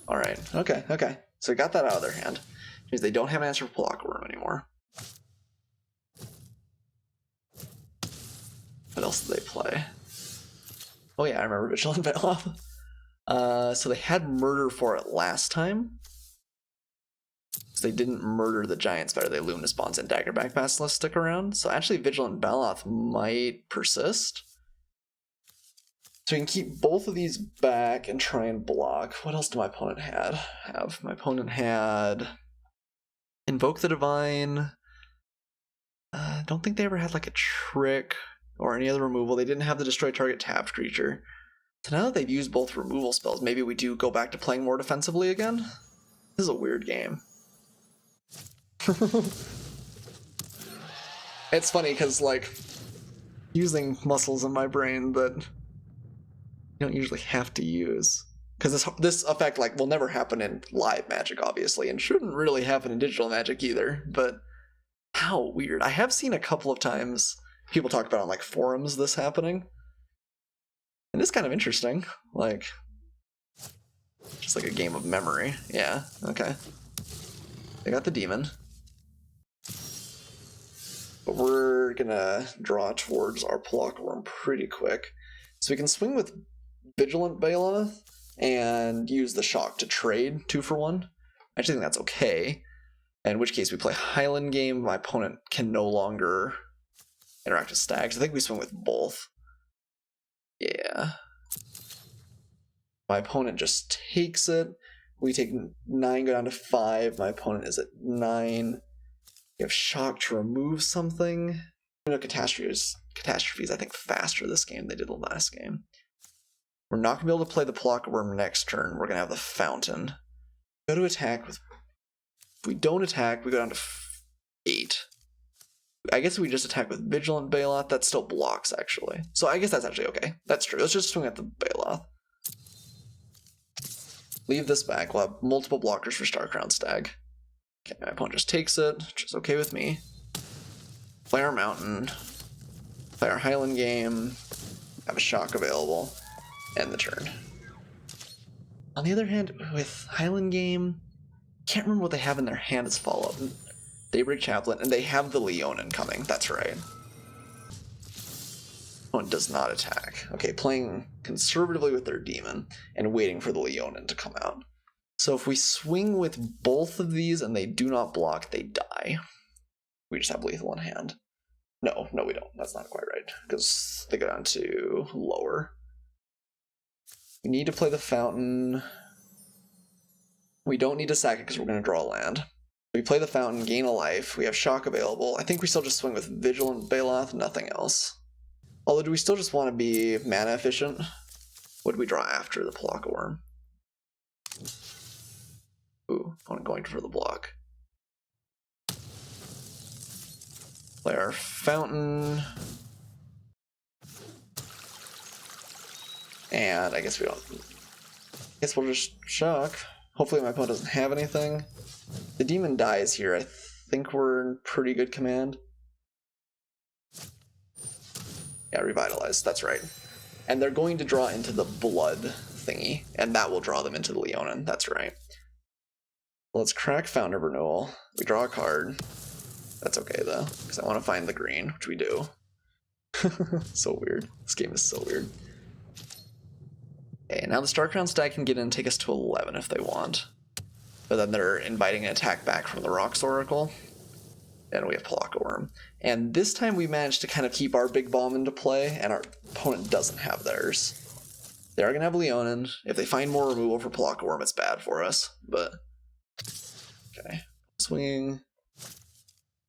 Alright, okay. So we got that out of their hand. Which means they don't have an answer for Palaka Worm anymore. What else did they play? Oh yeah, I remember Vigilant Bailoff. So they had Murder for it last time. So they didn't murder the Giant Spider, they Luminous Bonds and Daggerback Basilisk stick around. So actually Vigilant Bailoff might persist. So we can keep both of these back and try and block. What else did my opponent have? My opponent had Invoke the Divine. I don't think they ever had like a trick or any other removal. They didn't have the Destroy Target Tapped Creature. So now that they've used both removal spells, maybe we do go back to playing more defensively again? This is a weird game. It's funny because, like, using muscles in my brain that you don't usually have to use. Because this effect, like, will never happen in live Magic, obviously, and shouldn't really happen in digital Magic either, but how weird. I have seen a couple of times people talk about on, like, forums this happening. And it's kind of interesting. Like, just like a game of memory. Yeah, okay. They got the demon. But we're gonna draw towards our Palaka Worm pretty quick. So we can swing with Vigilant Bailoff and use the Shock to trade 2 for 1. I actually think that's okay. in which case we play Highland Game. My opponent can no longer interact with stags. I think we swing with both. Yeah. My opponent just takes it. We take 9, go down to 5. My opponent is at 9. We have shock to remove something. You know, catastrophes, I think, faster this game than they did the last game. We're not going to be able to play the Plockaworm next turn. We're going to have the Fountain. Go to attack with... If we don't attack, we go down to 8. I guess if we just attack with Vigilant Baloth, that still blocks, actually. So I guess that's actually okay. That's true. Let's just swing at the Baloth. Leave this back. We'll have multiple blockers for Starcrown Stag. Okay, my opponent just takes it, which is okay with me. Play our Mountain. Play our Highland Game. Have a shock available. End the turn. On the other hand, with Highland Game, can't remember what they have in their hand as follow-up. Daybreak Chaplain, and they have the Leonin coming. That's right. One does not attack. Okay, playing conservatively with their demon and waiting for the Leonin to come out. So if we swing with both of these and they do not block, they die. We just have lethal in hand. No, we don't. That's not quite right, because they go down to lower. We need to play the Fountain. We don't need to sack it because we're going to draw land. We play the Fountain, gain a life. We have shock available. I think we still just swing with Vigilant Baloth, nothing else. Although, do we still just want to be mana efficient? What do we draw after the Plockaworm? Ooh, opponent going for the block. Play our Fountain. And I guess we don't... I guess we'll just shock. Hopefully my opponent doesn't have anything. The demon dies here. I think we're in pretty good command. Yeah, Revitalize. That's right. And they're going to draw into the blood thingy, and that will draw them into the Leonin. That's right. Let's crack Fountain of Renewal. We draw a card. That's okay, though, because I want to find the green, which we do. So weird. This game is so weird. Okay, now the Starcrown Stag can get in and take us to 11 if they want. But then they're inviting an attack back from the Rocks Oracle. And we have Plockaworm. And this time we managed to kind of keep our big bomb into play, and our opponent doesn't have theirs. They are going to have Leonin. If they find more removal for Plockaworm, it's bad for us. But, okay. Swinging.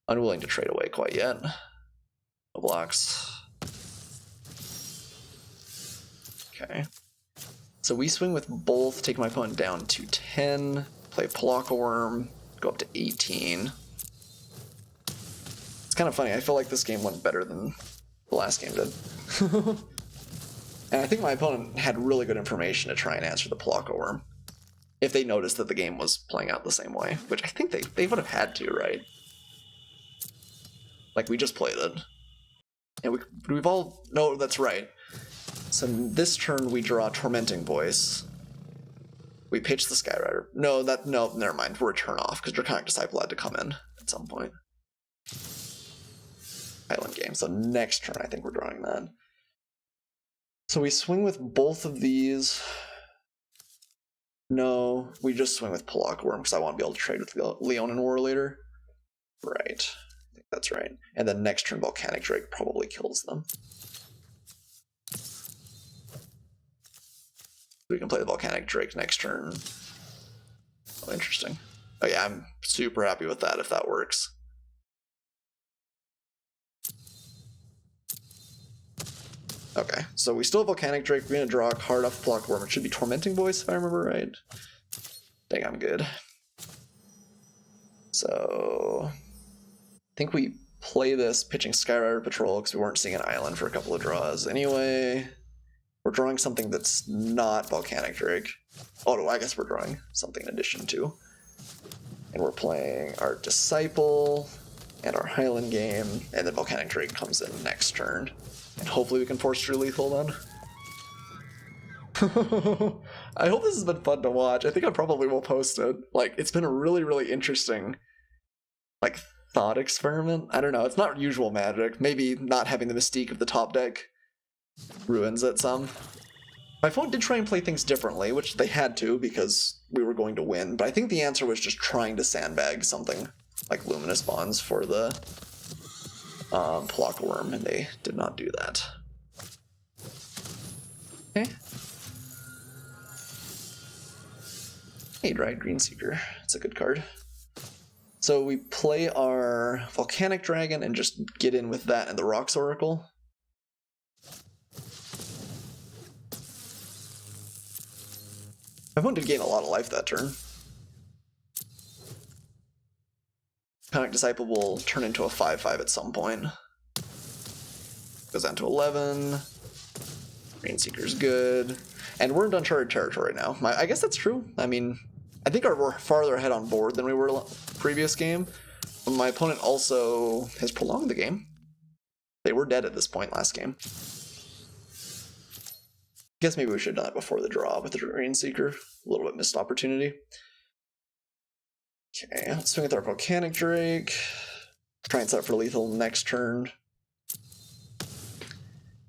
Unwilling to trade away quite yet. No blocks. Okay. So we swing with both, take my opponent down to 10, play Plockaworm, go up to 18. It's kind of funny, I feel like this game went better than the last game did. And I think my opponent had really good information to try and answer the Plockaworm. If they noticed that the game was playing out the same way, which I think they would have had to, right? Like, we just played it. And we've all... No, that's right. So this turn we draw Tormenting Voice. We pitch the Skyrider. No, never mind. We're a turn off, because Draconic Disciple had to come in at some point. Highland Game. So next turn I think we're drawing that. So we swing with both of these. No, we just swing with Plockaworm, because I want to be able to trade with Leonin War later. Right. I think that's right. And then next turn Volcanic Drake probably kills them. We can play the Volcanic Drake next turn. Oh, interesting. Oh yeah, I'm super happy with that if that works. Okay, so we still have Volcanic Drake. We're going to draw a card off Plockaworm. It should be Tormenting Voice if I remember right. Dang, I'm good. So I think we play this pitching Skyrider Patrol because we weren't seeing an island for a couple of draws anyway. We're drawing something that's not Volcanic Drake. Oh, no, I guess we're drawing something in addition to. And we're playing our Disciple and our Highland Game, and then Volcanic Drake comes in next turn. And hopefully we can force through lethal then. I hope this has been fun to watch. I think I probably will post it. Like, it's been a really, really interesting, like, thought experiment. I don't know. It's not usual Magic. Maybe not having the mystique of the top deck ruins it some. My phone did try and play things differently, which they had to because we were going to win, but I think the answer was just trying to sandbag something like luminous bonds for the Pelakka Worm, and they did not do that. Okay. Hey, Dried Greenseeker. That's a good card. So we play our Volcanic Dragon and just get in with that and the Rocks Oracle. My opponent did gain a lot of life that turn. Volcanic Disciple will turn into a 5/5 at some point. Goes down to 11. Greenseeker's good. And we're in uncharted territory now. I guess that's true. I mean, I think we're farther ahead on board than we were previous game. My opponent also has prolonged the game. They were dead at this point last game. I guess maybe we should have done that before the draw with the Greenseeker. A little bit missed opportunity. Okay, let's swing with our Volcanic Drake. Try and set up for lethal next turn.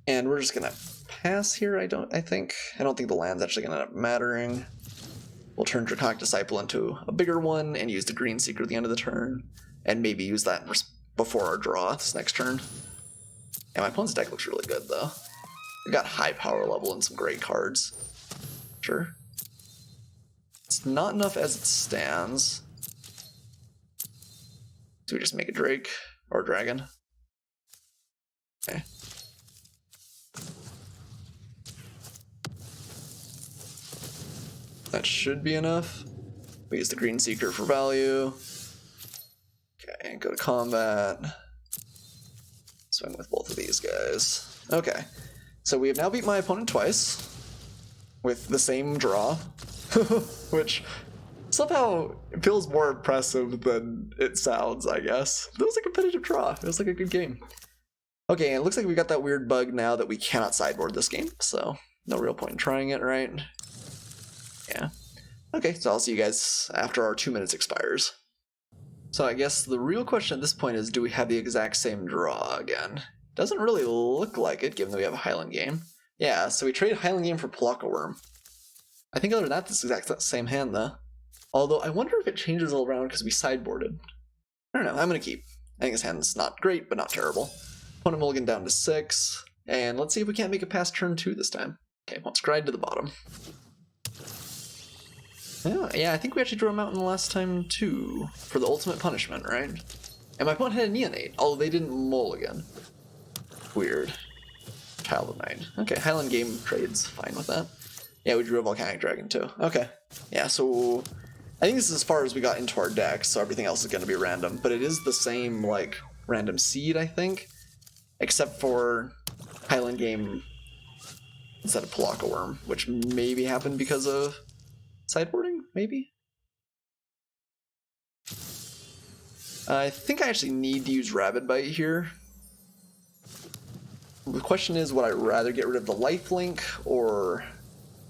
And we're just gonna pass here, I don't think the land's actually gonna end up mattering. We'll turn Draconic Disciple into a bigger one and use the Greenseeker at the end of the turn. And maybe use that before our draw this next turn. And my opponent's deck looks really good, though. We got high power level and some great cards. Sure. It's not enough as it stands. So we just make a Drake or a Dragon. Okay. That should be enough. We use the Greenseeker for value. Okay, go to combat. Swing with both of these guys. Okay, so we have now beat my opponent twice with the same draw, which somehow feels more impressive than it sounds, I guess. It was a competitive draw. It was like a good game. Okay, and it looks like we got that weird bug now that we cannot sideboard this game, so no real point in trying it, right? Yeah. Okay, so I'll see you guys after our 2 minutes expires. So I guess the real question at this point is, do we have the exact same draw again? Doesn't really look like it, given that we have a Highland Game. Yeah, so we traded Highland Game for Pelakka Worm. I think other than that, this is the exact same hand, though. Although I wonder if it changes all around because we sideboarded. I don't know, I'm going to keep. I think this hand's not great, but not terrible. Opponent mulligan down to 6, and let's see if we can't make it past turn 2 this time. Okay, well, scryed to the bottom. Yeah, I think we actually drew a mountain last time too, for the ultimate punishment, right? And my opponent had a Neonate, although they didn't mulligan. Weird. Child of Night. Okay, Highland Game trades, fine with that. Yeah, we drew a Volcanic Dragon too. Okay. Yeah, so I think this is as far as we got into our deck, so everything else is going to be random, but it is the same, like, random seed, I think, except for Highland Game instead of Pelakka Worm, which maybe happened because of sideboarding, maybe? I think I actually need to use Rabid Bite here. The question is, would I rather get rid of the lifelink or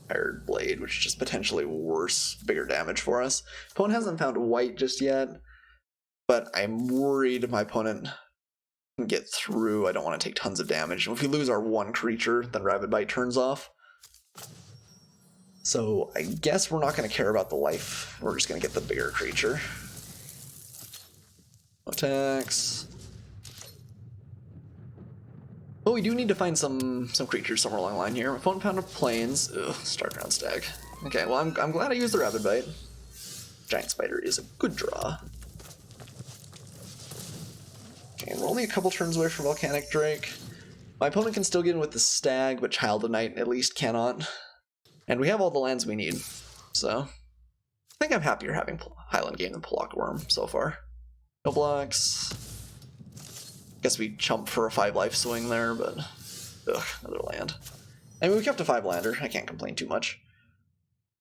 Iron Blade, which is just potentially worse, bigger damage for us? Opponent hasn't found white just yet, but I'm worried my opponent can get through. I don't want to take tons of damage. If we lose our one creature, then Rabid Bite turns off. So I guess we're not going to care about the life. We're just going to get the bigger creature. Attacks. But we do need to find some creatures somewhere along the line here. My opponent found a plains. Ugh, Starground Stag. Okay, well I'm glad I used the Rabid Bite. Giant Spider is a good draw. Okay, we're only a couple turns away from Volcanic Drake. My opponent can still get in with the Stag, but Child of Night at least cannot. And we have all the lands we need, so I think I'm happier having Highland Game than Pelakka Worm so far. No blocks. Guess we chump for a 5-life swing there, but ugh, another land. I mean, we kept a 5-lander. I can't complain too much.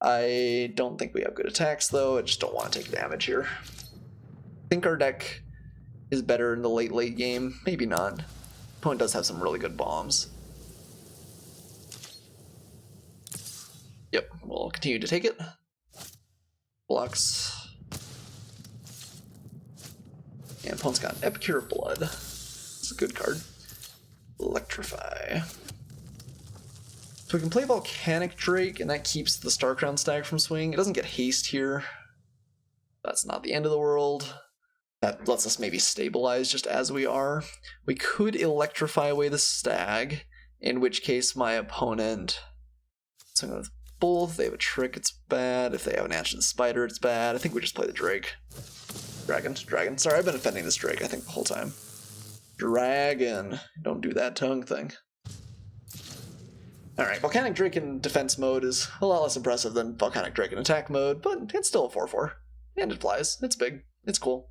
I don't think we have good attacks, though. I just don't want to take damage here. I think our deck is better in the late game. Maybe not. Opponent does have some really good bombs. Yep, we'll continue to take it. Blocks. And opponent's got an Epicure of Blood. It's a good card. Electrify. So we can play Volcanic Drake, and that keeps the Starcrown Stag from swinging. It doesn't get haste here. That's not the end of the world. That lets us maybe stabilize just as we are. We could electrify away the stag, in which case my opponent... So I'm going with both. If they have a trick, it's bad. If they have an answer to the spider, it's bad. I think we just play the drake. Dragon. Sorry, I've been offending this drake, I think, the whole time. Dragon. Don't do that tongue thing. Alright, Volcanic Drake in defense mode is a lot less impressive than Volcanic Drake in attack mode, but it's still a 4-4. And it flies. It's big. It's cool.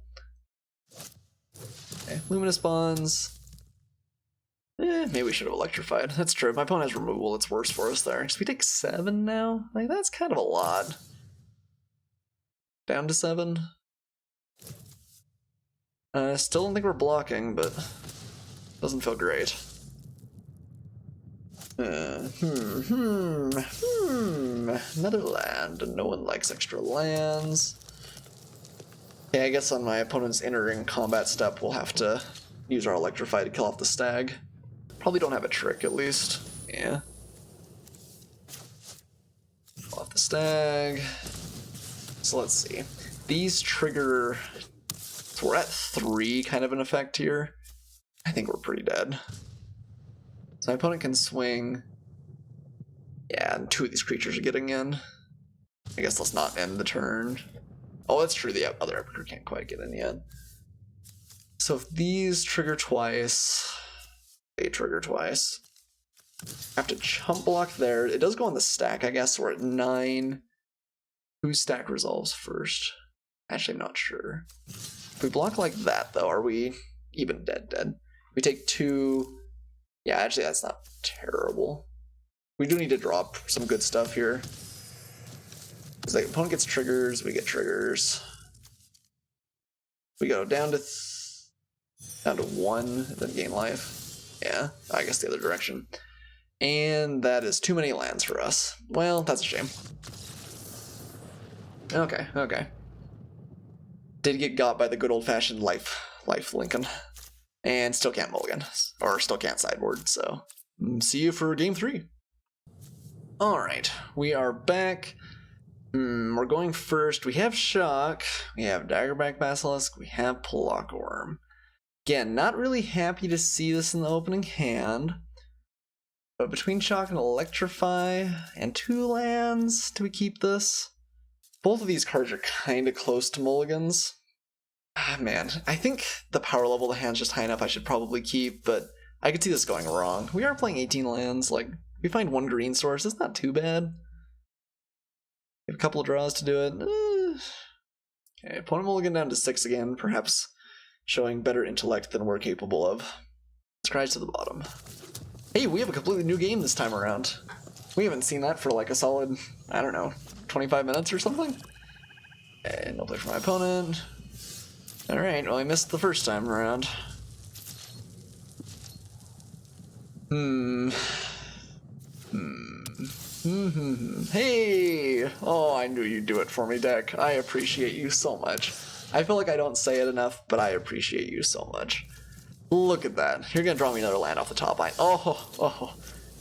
Okay, Luminous Bonds. Maybe we should have electrified. That's true. My opponent has removal. It's worse for us there. So we take 7 now? Like, that's kind of a lot. Down to 7. Still don't think we're blocking, but doesn't feel great. Another land, and no one likes extra lands. Yeah, I guess on my opponent's entering combat step, we'll have to use our Electrify to kill off the stag. Probably don't have a trick, at least. Yeah. Kill off the stag. So let's see. These trigger... So we're at 3 kind of an effect here. I think we're pretty dead. So my opponent can swing. Yeah, and 2 of these creatures are getting in. I guess let's not end the turn. Oh, that's true, the other Epicure can't quite get in yet. So if these trigger twice, they trigger twice. I have to chump block there. It does go on the stack, I guess. We're at 9. Whose stack resolves first? Actually, I'm not sure. If we block like that, though, are we even dead? We take 2. Yeah, actually, that's not terrible. We do need to drop some good stuff here. Because the opponent gets triggers, we get triggers. We go down to 1, and then gain life. Yeah, I guess the other direction. And that is too many lands for us. Well, that's a shame. Okay. Did get got by the good old-fashioned life Lincoln. And still can't mulligan. Or still can't sideboard, so... See you for game 3. Alright, we are back. We're going first. We have Shock, we have Daggerback Basilisk, we have Blockworm. Again, not really happy to see this in the opening hand. But between Shock and Electrify and 2 lands, do we keep this? Both of these cards are kind of close to mulligans. Ah, man, I think the power level of the hand's just high enough I should probably keep, but I could see this going wrong. We are playing 18 lands, like, we find 1 green source, it's not too bad. We have a couple of draws to do it. Okay, opponent mulligan down to 6 again, perhaps showing better intellect than we're capable of. Scratch to the bottom. Hey, we have a completely new game this time around. We haven't seen that for like a solid, I don't know, 25 minutes or something? And no play for my opponent. Alright, well I missed the first time around. Hey! Oh, I knew you'd do it for me, deck. I appreciate you so much. I feel like I don't say it enough, but I appreciate you so much. Look at that. You're gonna draw me another land off the top line. Oh,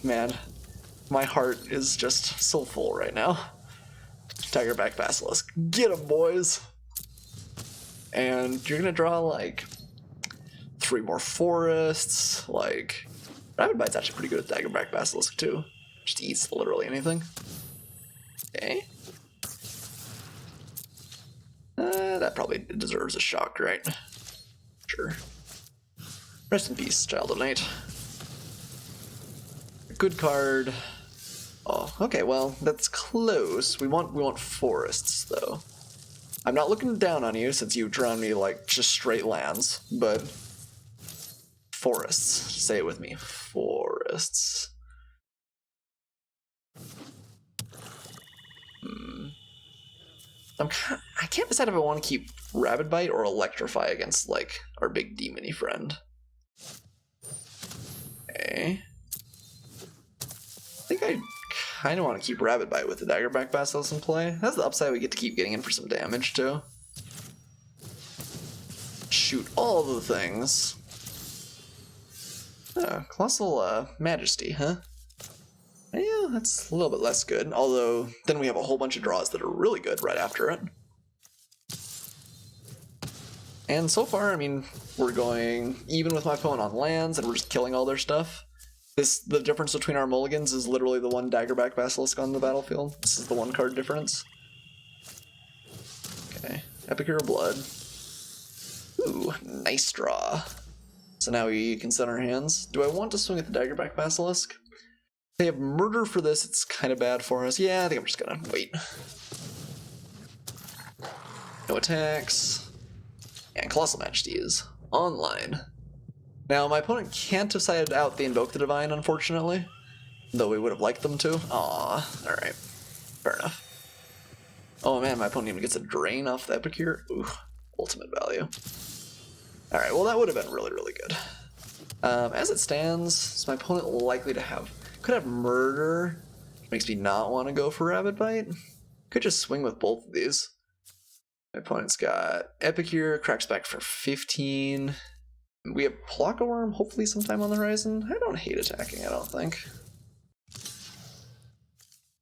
man. My heart is just so full right now. Daggerback Basilisk. Get 'em, boys! And you're gonna draw, like, 3 more forests, like... Rabid Bite's actually pretty good with Daggerback Basilisk, too. Just eats literally anything. Okay. That probably deserves a shock, right? Sure. Rest in peace, Child of Night. Good card. Oh, okay, well, that's close. We want forests, though. I'm not looking down on you since you've drawn me, like, just straight lands, but... Forests. Say it with me. Forests. I can't decide if I want to keep Rabid Bite or Electrify against, like, our big demony friend. Okay. I think I kind of want to keep Rabid Bite with the Daggerback Basilisk in play. That's the upside, we get to keep getting in for some damage, too. Shoot all the things. Oh, Colossal Majesty, huh? Yeah, that's a little bit less good, although then we have a whole bunch of draws that are really good right after it. And so far, I mean, we're going even with my opponent on lands, and we're just killing all their stuff. The difference between our mulligans is literally the one Daggerback Basilisk on the battlefield. This is the 1 card difference. Okay, Epic Hero Blood. Ooh, nice draw. So now we can set our hands. Do I want to swing at the Daggerback Basilisk? They have Murder for this, it's kind of bad for us. Yeah, I think I'm just gonna wait. No attacks. And Colossal Majesty is online. Now, my opponent can't have sided out the Invoke the Divine, unfortunately. Though we would have liked them to. Aww, alright. Fair enough. Oh man, my opponent even gets a drain off the Epic here. Ooh, ultimate value. Alright, well that would have been really, really good. As it stands, is my opponent likely to have... Could have Murder, which makes me not want to go for Rabid Bite. Could just swing with both of these. My opponent's got Epic here, cracks back for 15. We have Plocka Worm, hopefully sometime on the horizon. I don't hate attacking, I don't think.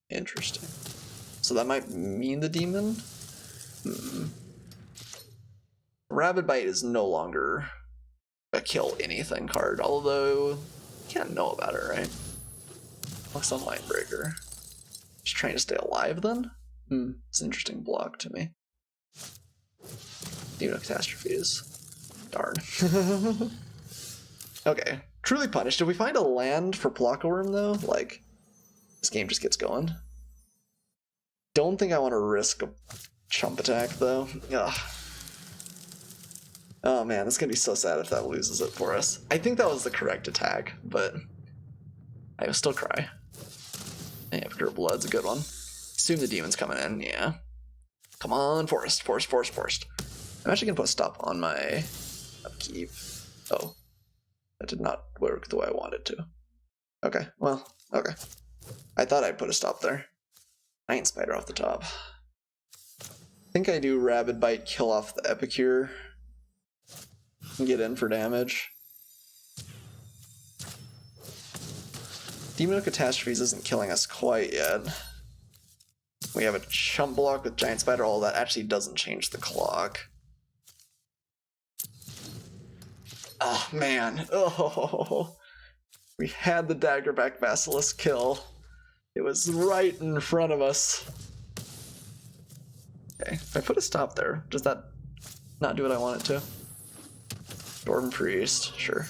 Interesting. So that might mean the demon? Rabid Bite is no longer a kill anything card, although you can't know about it, right? Looks on Lightbreaker. Just trying to stay alive then? It's an interesting block to me. Demon of Catastrophes. Darn. Okay. Truly Punished. Did we find a land for Plocka Worm though? Like, this game just gets going. Don't think I want to risk a chump attack though. Ugh. Oh man, it's gonna be so sad if that loses it for us. I think that was the correct attack, but I will still cry. Yeah, Pure Blood's a good one. Assume the demon's coming in, yeah. Come on, Forest. I'm actually gonna put a stop on my upkeep. Oh, that did not work the way I wanted to. Okay, well, okay. I thought I'd put a stop there. Giant Spider off the top. I think I do Rabid Bite, kill off the Epicure, and get in for damage. Demon of Catastrophes isn't killing us quite yet. We have a chump block with Giant Spider, all that actually doesn't change the clock. Oh man, oh, we had the Daggerback Basilisk kill. It was right in front of us. Okay, if I put a stop there, does that not do what I want it to? Dwarven Priest, sure.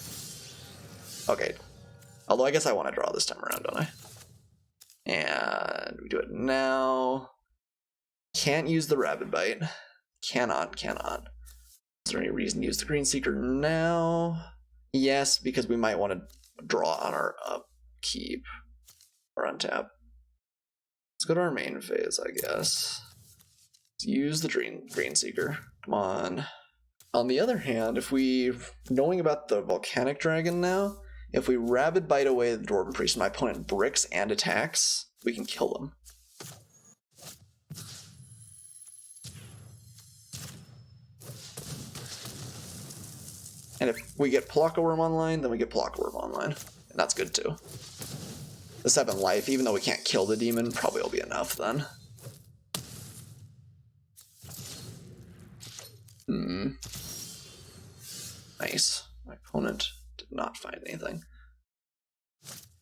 Okay, although I guess I want to draw this time around, don't I? And we do it now. Can't use the Rabid Bite. Cannot. Is there any reason to use the Green Seeker now? Yes, because we might want to draw on our upkeep or untap. Let's go to our main phase, I guess. Let's use the Green Seeker. Come on. On the other hand, if we, knowing about the Volcanic Dragon now, if we Rabid Bite away the Dwarven Priest and my opponent bricks and attacks, we can kill them. And if we get Plocka Worm online, then we get Plocka Worm online. And that's good too. The 7 life, even though we can't kill the demon, probably will be enough then. Nice. My opponent did not find anything.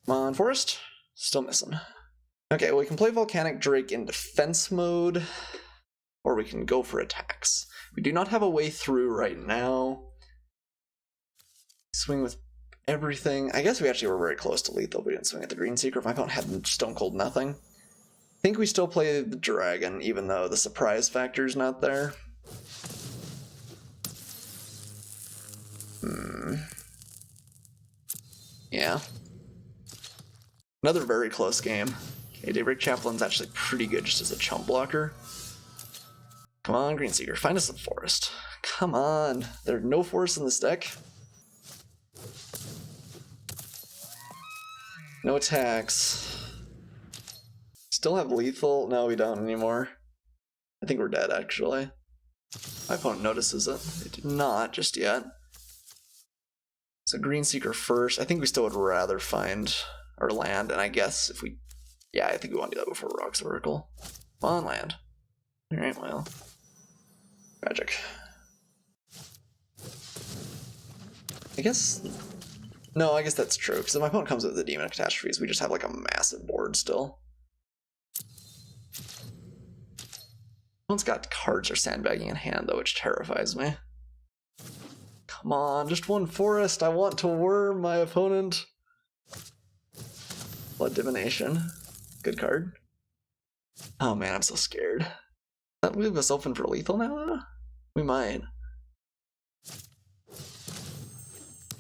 Come on, Forest. Still missing. Okay, well, we can play Volcanic Drake in defense mode, or we can go for attacks. We do not have a way through right now. Swing with everything. I guess we actually were very close to lethal. We didn't swing at the Green Seeker. If my opponent had Stone Cold nothing. I think we still play the dragon, even though the surprise factor is not there. Yeah. Another very close game. Okay, Daybreak Chaplain's actually pretty good just as a chump blocker. Come on, Green Seeker, find us some forest. Come on. There's no forest in this deck. No attacks. Still have lethal? No, we don't anymore. I think we're dead, actually. My opponent notices it. They did not just yet. So Green Seeker first. I think we still would rather find our land, and I guess if we... Yeah, I think we want to do that before Rock's Oracle. On land. Alright, well. Magic. I guess... No, I guess that's true, because if my opponent comes with the Demon of Catastrophes, we just have like a massive board still. Opponent's got cards or sandbagging in hand, though, which terrifies me. Come on, just one forest. I want to worm my opponent. Blood Divination. Good card. Oh man, I'm so scared. That leave us open for lethal now? We might.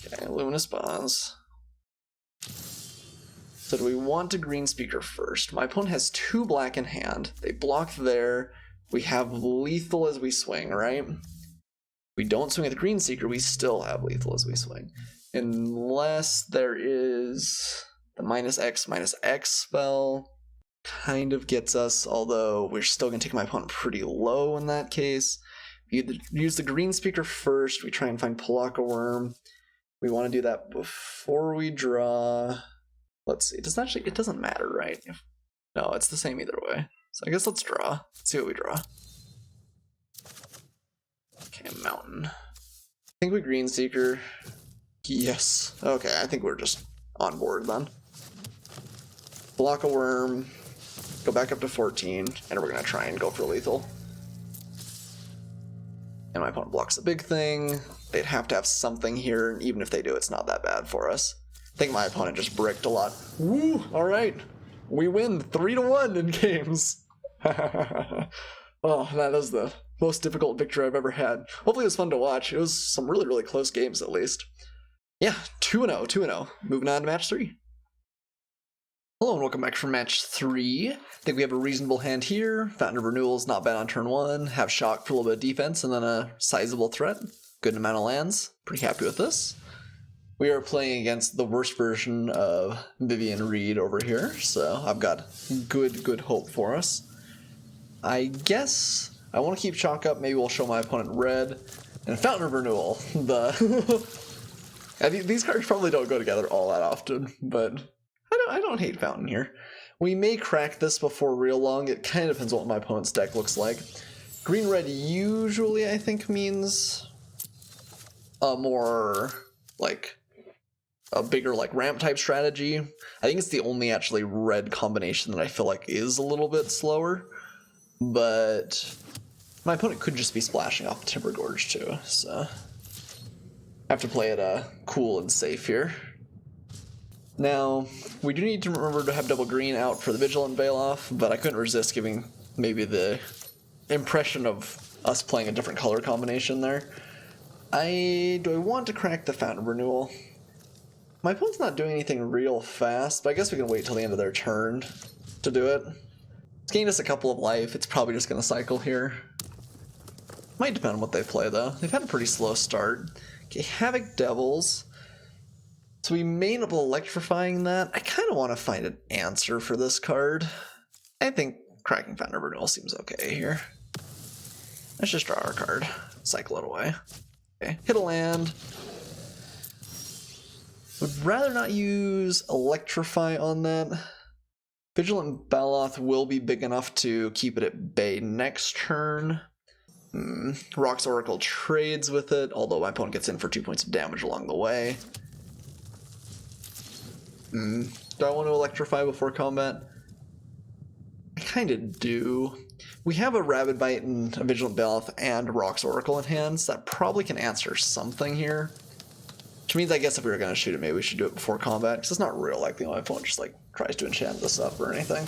Okay, Luminous Bonds. So do we want a green speaker first? My opponent has 2 black in hand. They block there. We have lethal as we swing, right? We don't swing at the green seeker, we still have lethal as we swing. Unless there is the -X spell. Kind of gets us, although we're still going to take my opponent pretty low in that case. We use the green speaker first. We try and find Palaka Worm. We want to do that before we draw. Let's see. It doesn't matter, right? No, it's the same either way. So I guess let's draw. Let's see what we draw. Okay, Mountain. I think we green seeker. Yes. Okay, I think we're just on board then. Block a worm. Go back up to 14, and we're going to try and go for lethal. And my opponent blocks the big thing. They'd have to have something here, and even if they do, it's not that bad for us. I think my opponent just bricked a lot. Woo! Alright. We win 3-1 in games. Oh, that is the most difficult victory I've ever had. Hopefully it was fun to watch. It was some really, really close games, at least. Yeah, 2-0, 2-0. Moving on to match 3. Hello and welcome back for match 3. I think we have a reasonable hand here. Fountain of Renewal is not bad on turn 1. Have Shock for a little bit of defense and then a sizable threat. Good amount of lands. Pretty happy with this. We are playing against the worst version of Vivian Reed over here, so I've got good hope for us. I guess I want to keep Shock up. Maybe we'll show my opponent red. And Fountain of Renewal. These cards probably don't go together all that often, but I don't hate Fountain here. We may crack this before real long. It kind of depends on what my opponent's deck looks like. Green-red usually, I think, means a more, like, a bigger, like, ramp-type strategy. I think it's the only, actually, red combination that I feel like is a little bit slower. But my opponent could just be splashing off the Timber Gorge, too, so I have to play it cool and safe here. Now, we do need to remember to have double green out for the Vigilant Bailoff, but I couldn't resist giving maybe the impression of us playing a different color combination there. Do I want to crack the Fountain Renewal? My opponent's not doing anything real fast, but I guess we can wait till the end of their turn to do it. It's gained us a couple of life. It's probably just going to cycle here. Might depend on what they play, though. They've had a pretty slow start. Okay, Havoc Devils. So we may end up electrifying that. I kind of want to find an answer for this card. I think cracking Fountain of Renewal seems okay here. Let's just draw our card. Cycle it away. Okay, hit a land. Would rather not use Electrify on that. Vigilant Baloth will be big enough to keep it at bay next turn. Rock's Oracle trades with it, although my opponent gets in for 2 points of damage along the way. Do I want to electrify before combat? I kind of do. We have a Rabid Bite and a Vigilant Baloth and Rock's Oracle in hand, so that probably can answer something here. Which means I guess if we were going to shoot it, maybe we should do it before combat, because it's not real likely my opponent just like tries to enchant this up or anything.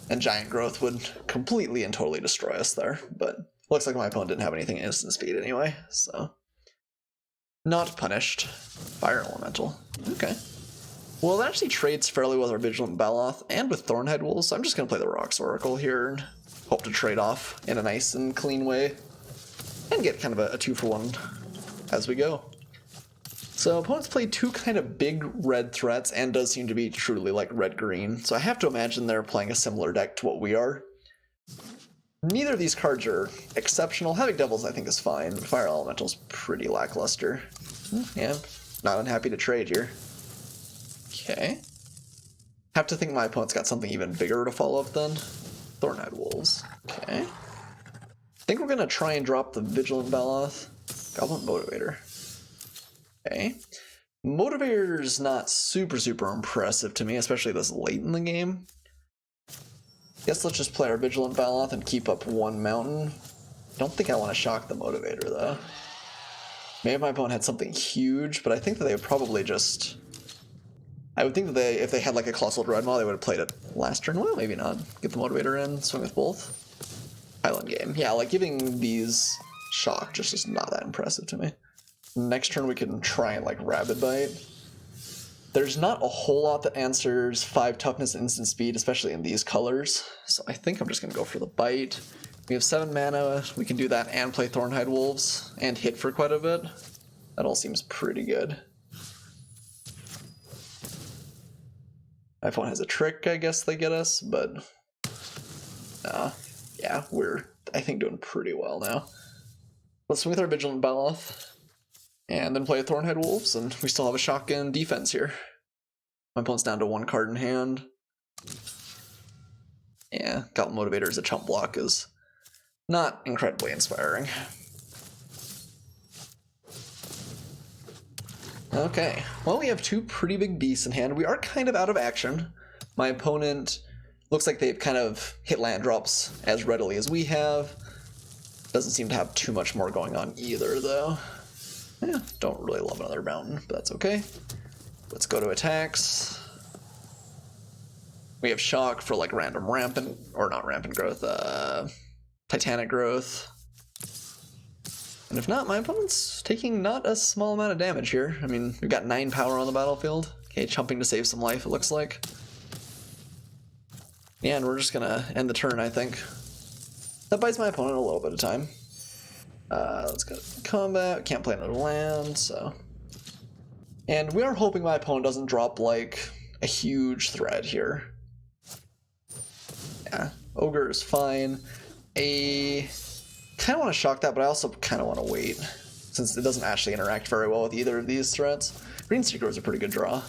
And Giant Growth would completely and totally destroy us there, but looks like my opponent didn't have anything instant speed anyway, so not punished. Fire Elemental. Okay. Well, it actually trades fairly well with our Vigilant Baloth and with Thornhead Wolves, so I'm just going to play the Rock's Oracle here and hope to trade off in a nice and clean way and get kind of a 2-for-1 as we go. So opponents play 2 kind of big red threats and does seem to be truly like red-green, so I have to imagine they're playing a similar deck to what we are. Neither of these cards are exceptional. Havoc Devils I think is fine. Fire Elemental's pretty lackluster. Yeah, not unhappy to trade here. Okay. Have to think my opponent's got something even bigger to follow up then. Thornhead Wolves. Okay. I think we're going to try and drop the Vigilant Baloth. Goblin Motivator. Okay. Motivator's not super impressive to me, especially this late in the game. Guess let's just play our Vigilant Baloth and keep up one mountain. Don't think I want to shock the Motivator, though. Maybe my opponent had something huge, but I think that they would probably just... I would think that if they had like a Colossal Dreadmaw, they would have played it last turn. Well, maybe not. Get the Motivator in, swing with both. Highland game. Yeah, like giving these shock just is not that impressive to me. Next turn we can try and like Rabid Bite. There's not a whole lot that answers 5 toughness and instant speed, especially in these colors. So I think I'm just going to go for the bite. We have 7 mana, we can do that and play Thornhide Wolves, and hit for quite a bit. That all seems pretty good. My phone has a trick, I guess they get us, but... yeah, we're, I think, doing pretty well now. Let's swing with our Vigilant Baloth. And then play Thornhide Wolves, and we still have a shotgun defense here. My opponent's down to 1 card in hand. Yeah, Goblin Motivator as a chump block is not incredibly inspiring. Okay, well, we have 2 pretty big beasts in hand. We are kind of out of action. My opponent looks like they've kind of hit land drops as readily as we have. Doesn't seem to have too much more going on either, though. Yeah, don't really love another mountain, but that's okay. Let's go to attacks. We have shock for like random rampant, or not rampant growth, titanic growth. And if not, my opponent's taking not a small amount of damage here. I mean, we've got 9 power on the battlefield. Okay, chumping to save some life, it looks like. Yeah, and we're just gonna end the turn, I think. That buys my opponent a little bit of time. Let's go to combat. Can't play another land, so. And we are hoping my opponent doesn't drop like a huge threat here. Yeah, Ogre is fine. I kind of want to shock that, but I also kind of want to wait, since it doesn't actually interact very well with either of these threats. Green Seeker is a pretty good draw.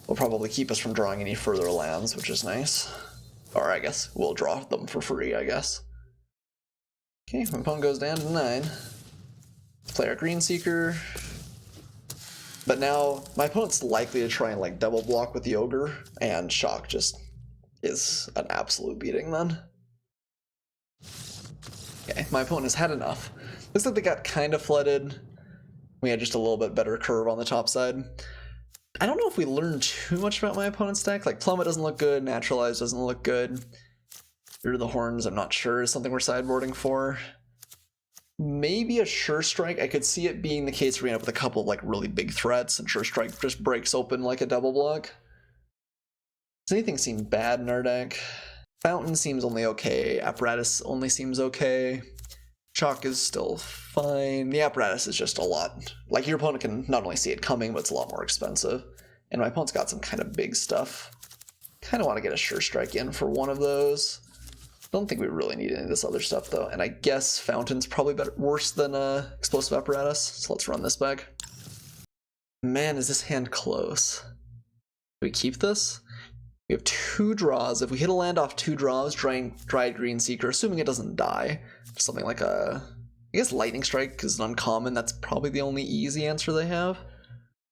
Will probably keep us from drawing any further lands, which is nice. Or I guess we'll draw them for free, I guess. Okay, my opponent goes down to 9. Let's play our Green Seeker. But now, my opponent's likely to try and like double block with the Ogre, and shock just is an absolute beating then. Okay, my opponent has had enough. Looks like they got kind of flooded. We had just a little bit better curve on the top side. I don't know if we learned too much about my opponent's deck. Like, Plummet doesn't look good, Naturalize doesn't look good. Through the Horns, I'm not sure, is something we're sideboarding for. Maybe a Sure Strike. I could see it being the case where we end up with a couple of like really big threats, and Sure Strike just breaks open like a double block. Does anything seem bad in our deck? Fountain seems only okay. Apparatus only seems okay. Chalk is still fine. The Apparatus is just a lot. Like, your opponent can not only see it coming, but it's a lot more expensive. And my opponent's got some kind of big stuff. Kind of want to get a Sure Strike in for one of those. Don't think we really need any of this other stuff, though. And I guess Fountain's probably worse than Explosive Apparatus. So let's run this back. Man, is this hand close. Do we keep this? We have 2 draws. If we hit a land off 2 draws, Dry Green Seeker, assuming it doesn't die, something like I guess Lightning Strike is an uncommon. That's probably the only easy answer they have.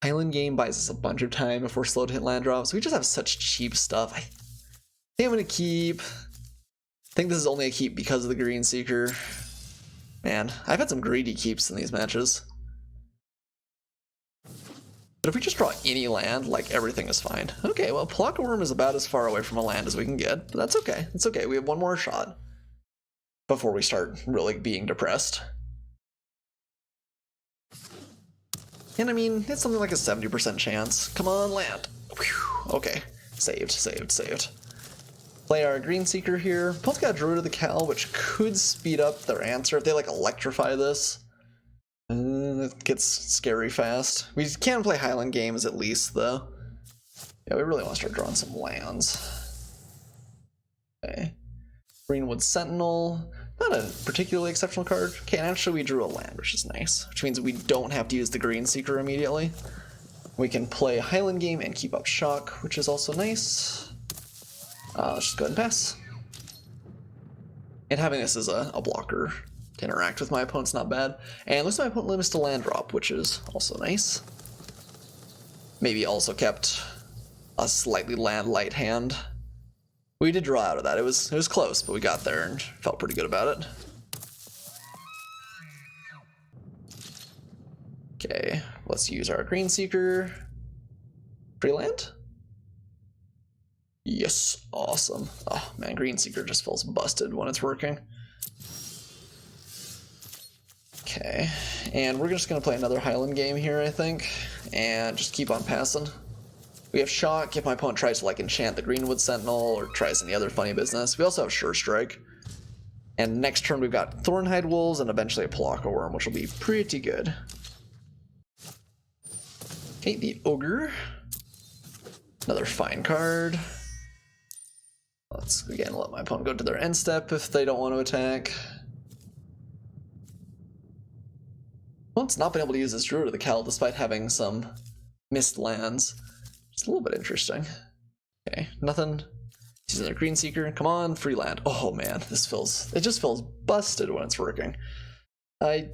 Highland Game buys us a bunch of time if we're slow to hit land drops. We just have such cheap stuff. I think I'm going to keep. I think this is only a keep because of the Green Seeker. Man, I've had some greedy keeps in these matches. But if we just draw any land, like, everything is fine. Okay, well, Plaka Worm is about as far away from a land as we can get, but that's okay. It's okay, we have one more shot before we start really being depressed. And I mean, it's something like a 70% chance. Come on, land. Whew. Okay, saved. Play our Green Seeker here. Both got Druid of the Cal, which could speed up their answer if they like electrify this. It gets scary fast. We can play Highland Games at least, though. Yeah, we really want to start drawing some lands. Okay. Greenwood Sentinel. Not a particularly exceptional card. Okay, and actually we drew a land, which is nice. Which means we don't have to use the Green Seeker immediately. We can play Highland Game and keep up Shock, which is also nice. Let's just go ahead and pass. And having this as a blocker to interact with my opponent's not bad. And looks like my opponent limits to land drop, which is also nice. maybe also kept a slightly land light hand. We did draw out of that. It was close, but we got there and felt pretty good about it. Okay, let's use our Green Seeker. Free land? Yes, awesome. Oh man, Green Seeker just feels busted when it's working. Okay, and we're just gonna play another Highland game here, I think, and just keep on passing. We have Shock if my opponent tries to like enchant the Greenwood Sentinel or tries any other funny business. We also have Sure Strike. And next turn we've got Thornhide Wolves and eventually a Palaka Worm, which will be pretty good. Okay, the Ogre. Another fine card. Let's again let my opponent go to their end step if they don't want to attack. Opponent's not been able to use this Druid of the Cal despite having some missed lands. It's a little bit interesting. Okay, nothing. Using their Green Seeker. Come on, free land. Oh man, it just feels busted when it's working. I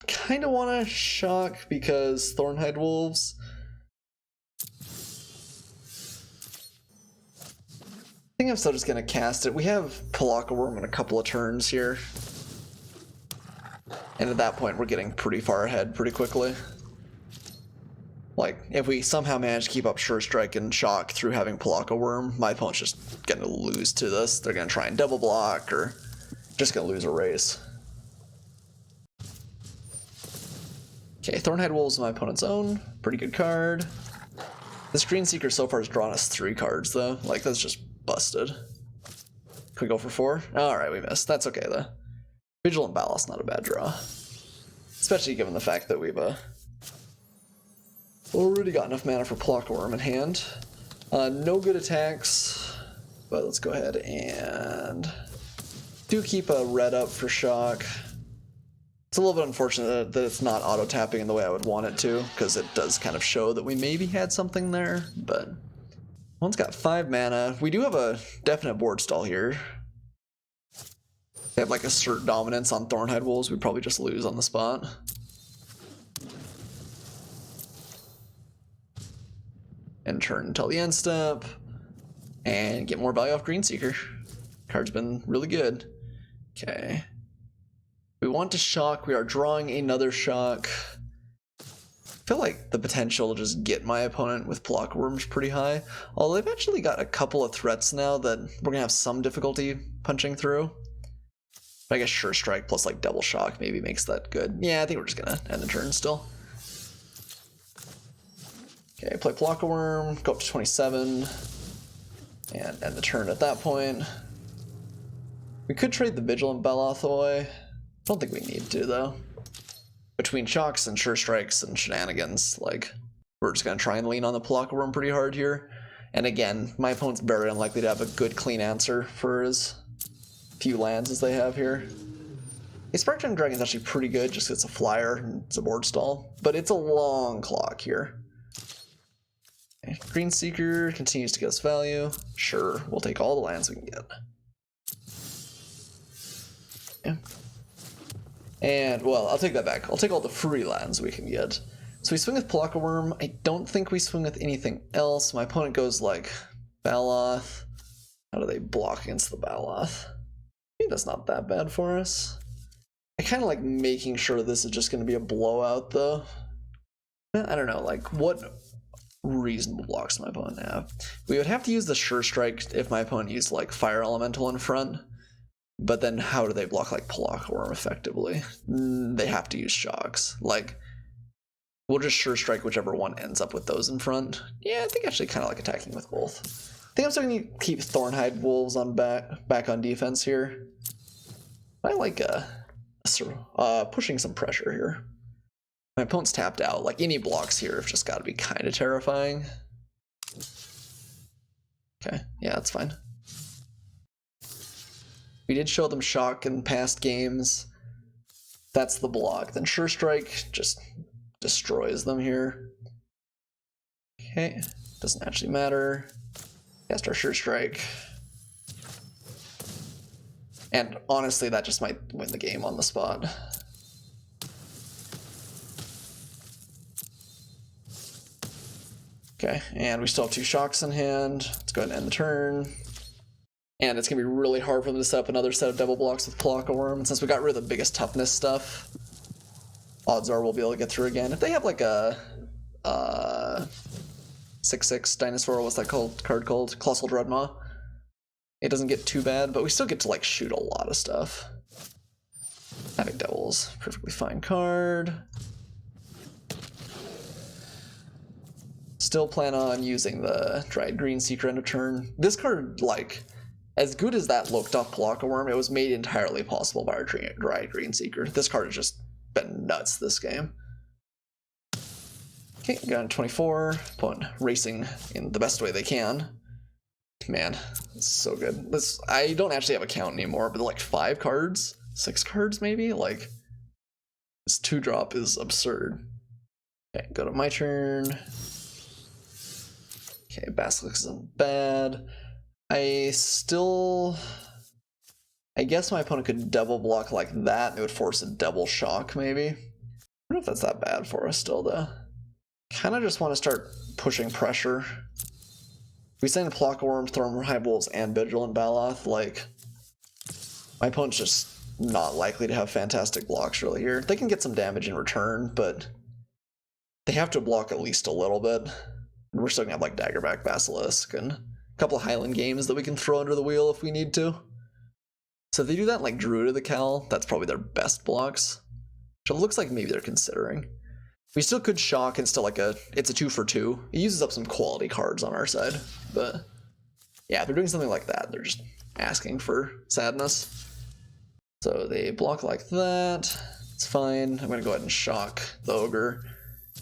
kind of want to Shock because Thornhide Wolves. I think I'm still just gonna cast it. We have Palaka Worm in a couple of turns here. And at that point, we're getting pretty far ahead pretty quickly. Like, if we somehow manage to keep up Sure Strike and Shock through having Palaka Worm, my opponent's just gonna lose to this. They're gonna try and double block, or just gonna lose a race. Okay, Thornhide Wolves is my opponent's own. Pretty good card. This Green Seeker so far has drawn us 3 cards, though. Like, that's just busted. Can we go for 4? Alright, we missed. That's okay, though. Vigilant Ballast, not a bad draw. Especially given the fact that we've already got enough mana for Palaka Worm in hand. No good attacks, but let's go ahead and do keep a red up for Shock. It's a little bit unfortunate that it's not auto-tapping in the way I would want it to, because it does kind of show that we maybe had something there, but one's got 5 mana. We do have a definite board stall here. They have like assert dominance on Thornhide Wolves, we'd probably just lose on the spot. And turn until the end step, and get more value off Green Seeker. Card's been really good. Okay. We want to Shock, we are drawing another Shock. I feel like the potential to just get my opponent with Palaka Worm is pretty high. Although they've actually got a couple of threats now that we're gonna have some difficulty punching through. But I guess Sure Strike plus like double Shock maybe makes that good. Yeah, I think we're just gonna end the turn still. Okay, play Palaka Worm, go up to 27, and end the turn at that point. We could trade the Vigilant Baloth away. I don't think we need to, though. Between Shocks and Sure Strikes and shenanigans, like, we're just going to try and lean on the Palaka Worm pretty hard here. And again, my opponent's very unlikely to have a good, clean answer for as few lands as they have here. A Sparkling Dragon's actually pretty good, just 'cause it's a flyer and it's a board stall. But it's a long clock here. Okay, Green Seeker continues to get us value. Sure, we'll take all the lands we can get. Yeah. And, well, I'll take that back. I'll take all the free lands we can get. So we swing with Palaka Worm. I don't think we swing with anything else. My opponent goes like Baloth. How do they block against the Baloth? Maybe that's not that bad for us. I kind of like making sure this is just going to be a blowout, though. I don't know, like, what reasonable blocks does my opponent have? We would have to use the Sure Strike if my opponent used, like, Fire Elemental in front. But then how do they block like Palaka Worm effectively? They have to use Shocks. Like, we'll just Sure Strike whichever one ends up with those in front. Yeah, I think actually kind of like attacking with both. I think I'm still going to keep Thornhide Wolves on back on defense here. I like pushing some pressure here. My opponent's tapped out. Like, any blocks here have just got to be kind of terrifying. Okay, yeah, that's fine. We did show them Shock in past games. That's the block. Then Sure Strike just destroys them here. Okay, doesn't actually matter. Cast our Sure Strike. And honestly, that just might win the game on the spot. Okay, and we still have 2 shocks in hand. Let's go ahead and end the turn. And it's going to be really hard for them to set up another set of double blocks with Palaka Worm. And since we got rid of the biggest toughness stuff, odds are we'll be able to get through again. If they have like a 6/6 dinosaur, what's that card called? Colossal Dreadmaw. It doesn't get too bad, but we still get to like shoot a lot of stuff. Havoc Devil's perfectly fine card. Still plan on using the Dried Green Seeker end of turn. This card, like, as good as that looked off Palaka Worm, it was made entirely possible by our Dried Green Seeker. This card has just been nuts this game. Okay, got a 24. Opponent racing in the best way they can. Man, it's so good. I don't actually have a count anymore, but like 5 cards? 6 cards maybe? Like, this 2-drop is absurd. Okay, go to my turn. Okay, Basilisk isn't bad. I guess my opponent could double block like that, and it would force a double shock, maybe. I don't know if that's that bad for us still, though. Kind of just want to start pushing pressure. We send Palaka Worm, Thorn Hive Wolves, and Vigilant Baloth, like, my opponent's just not likely to have fantastic blocks really here. They can get some damage in return, but they have to block at least a little bit. And we're still gonna have like Daggerback Basilisk and a couple of Highland games that we can throw under the wheel if we need to. So if they do that like Druid of the Cowl, that's probably their best blocks. Which it looks like maybe they're considering. We still could shock and still it's a 2 for 2. It uses up some quality cards on our side. But yeah, if they're doing something like that, they're just asking for sadness. So they block like that. It's fine. I'm gonna go ahead and shock the Ogre.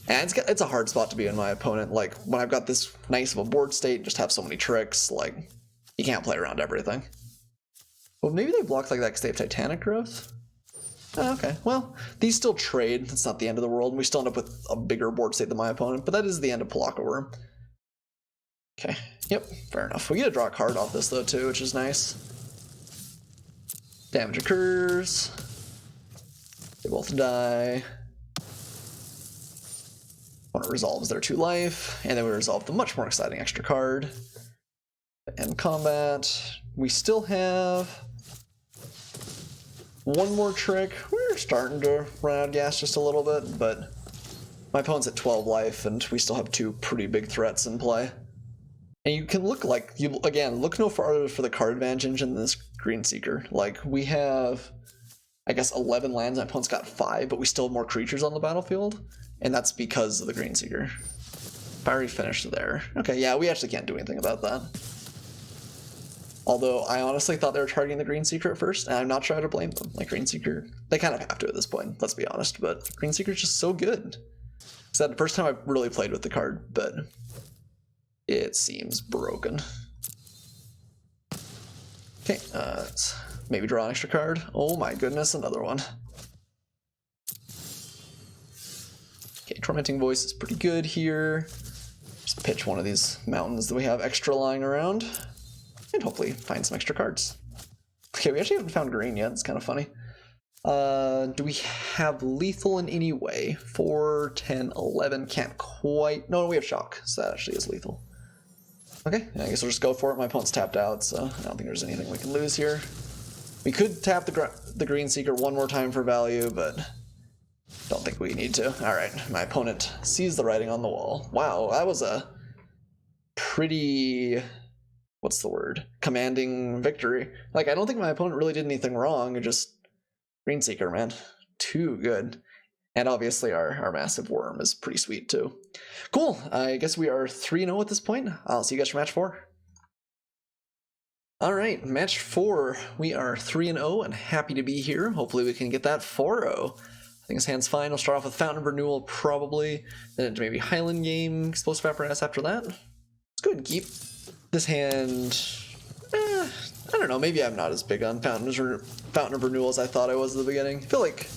And it's a hard spot to be in my opponent. Like, when I've got this nice of a board state, just have so many tricks, like, you can't play around everything. Well, maybe they block like that because they have Titanic Growth? Oh, okay, well, these still trade. It's not the end of the world. We still end up with a bigger board state than my opponent, but that is the end of Palaka Worm. Okay, yep, fair enough. We get to draw a card off this, though, too, which is nice. Damage occurs. They both die. Opponent resolves their 2 life, and then we resolve the much more exciting extra card. End combat. We still have 1 more trick. We're starting to run out of gas just a little bit, but my opponent's at 12 life, and we still have 2 pretty big threats in play. And you can look look no farther for the card advantage in this Green Seeker. Like, we have, I guess, 11 lands, my opponent's got 5, but we still have more creatures on the battlefield. And that's because of the Green Seeker. Fiery Finish there. Okay, yeah, we actually can't do anything about that. Although I honestly thought they were targeting the Green Seeker at first, and I'm not sure how to blame them. Like, Green Seeker, they kind of have to at this point, let's be honest, but Green Seeker's just so good. It's the first time I've really played with the card, but it seems broken. Okay, let's maybe draw an extra card. Oh my goodness, another one. Okay, Tormenting Voice is pretty good here. Just pitch one of these mountains that we have extra lying around, and hopefully find some extra cards. Okay, we actually haven't found green yet. It's kind of funny. Do we have lethal in any way? 4, 10, 11, can't quite. No, we have shock, so that actually is lethal. Okay, I guess we'll just go for it. My opponent's tapped out, so I don't think there's anything we can lose here. We could tap the Green Seeker 1 more time for value, but don't think we need to. Alright, my opponent sees the writing on the wall. Wow, that was a pretty, what's the word? Commanding victory. Like, I don't think my opponent really did anything wrong. It just, Green Seeker, man. Too good. And obviously our massive worm is pretty sweet too. Cool, I guess we are 3-0 at this point. I'll see you guys for match 4. Alright, match 4. We are 3-0 and happy to be here. Hopefully we can get that 4-0. I think his hand's fine. We'll start off with Fountain of Renewal probably. Then into maybe Highland Game, Explosive Apparatus after that. Let's go ahead and keep this hand. I don't know, maybe I'm not as big on Fountain of Renewal as I thought I was at the beginning. I feel like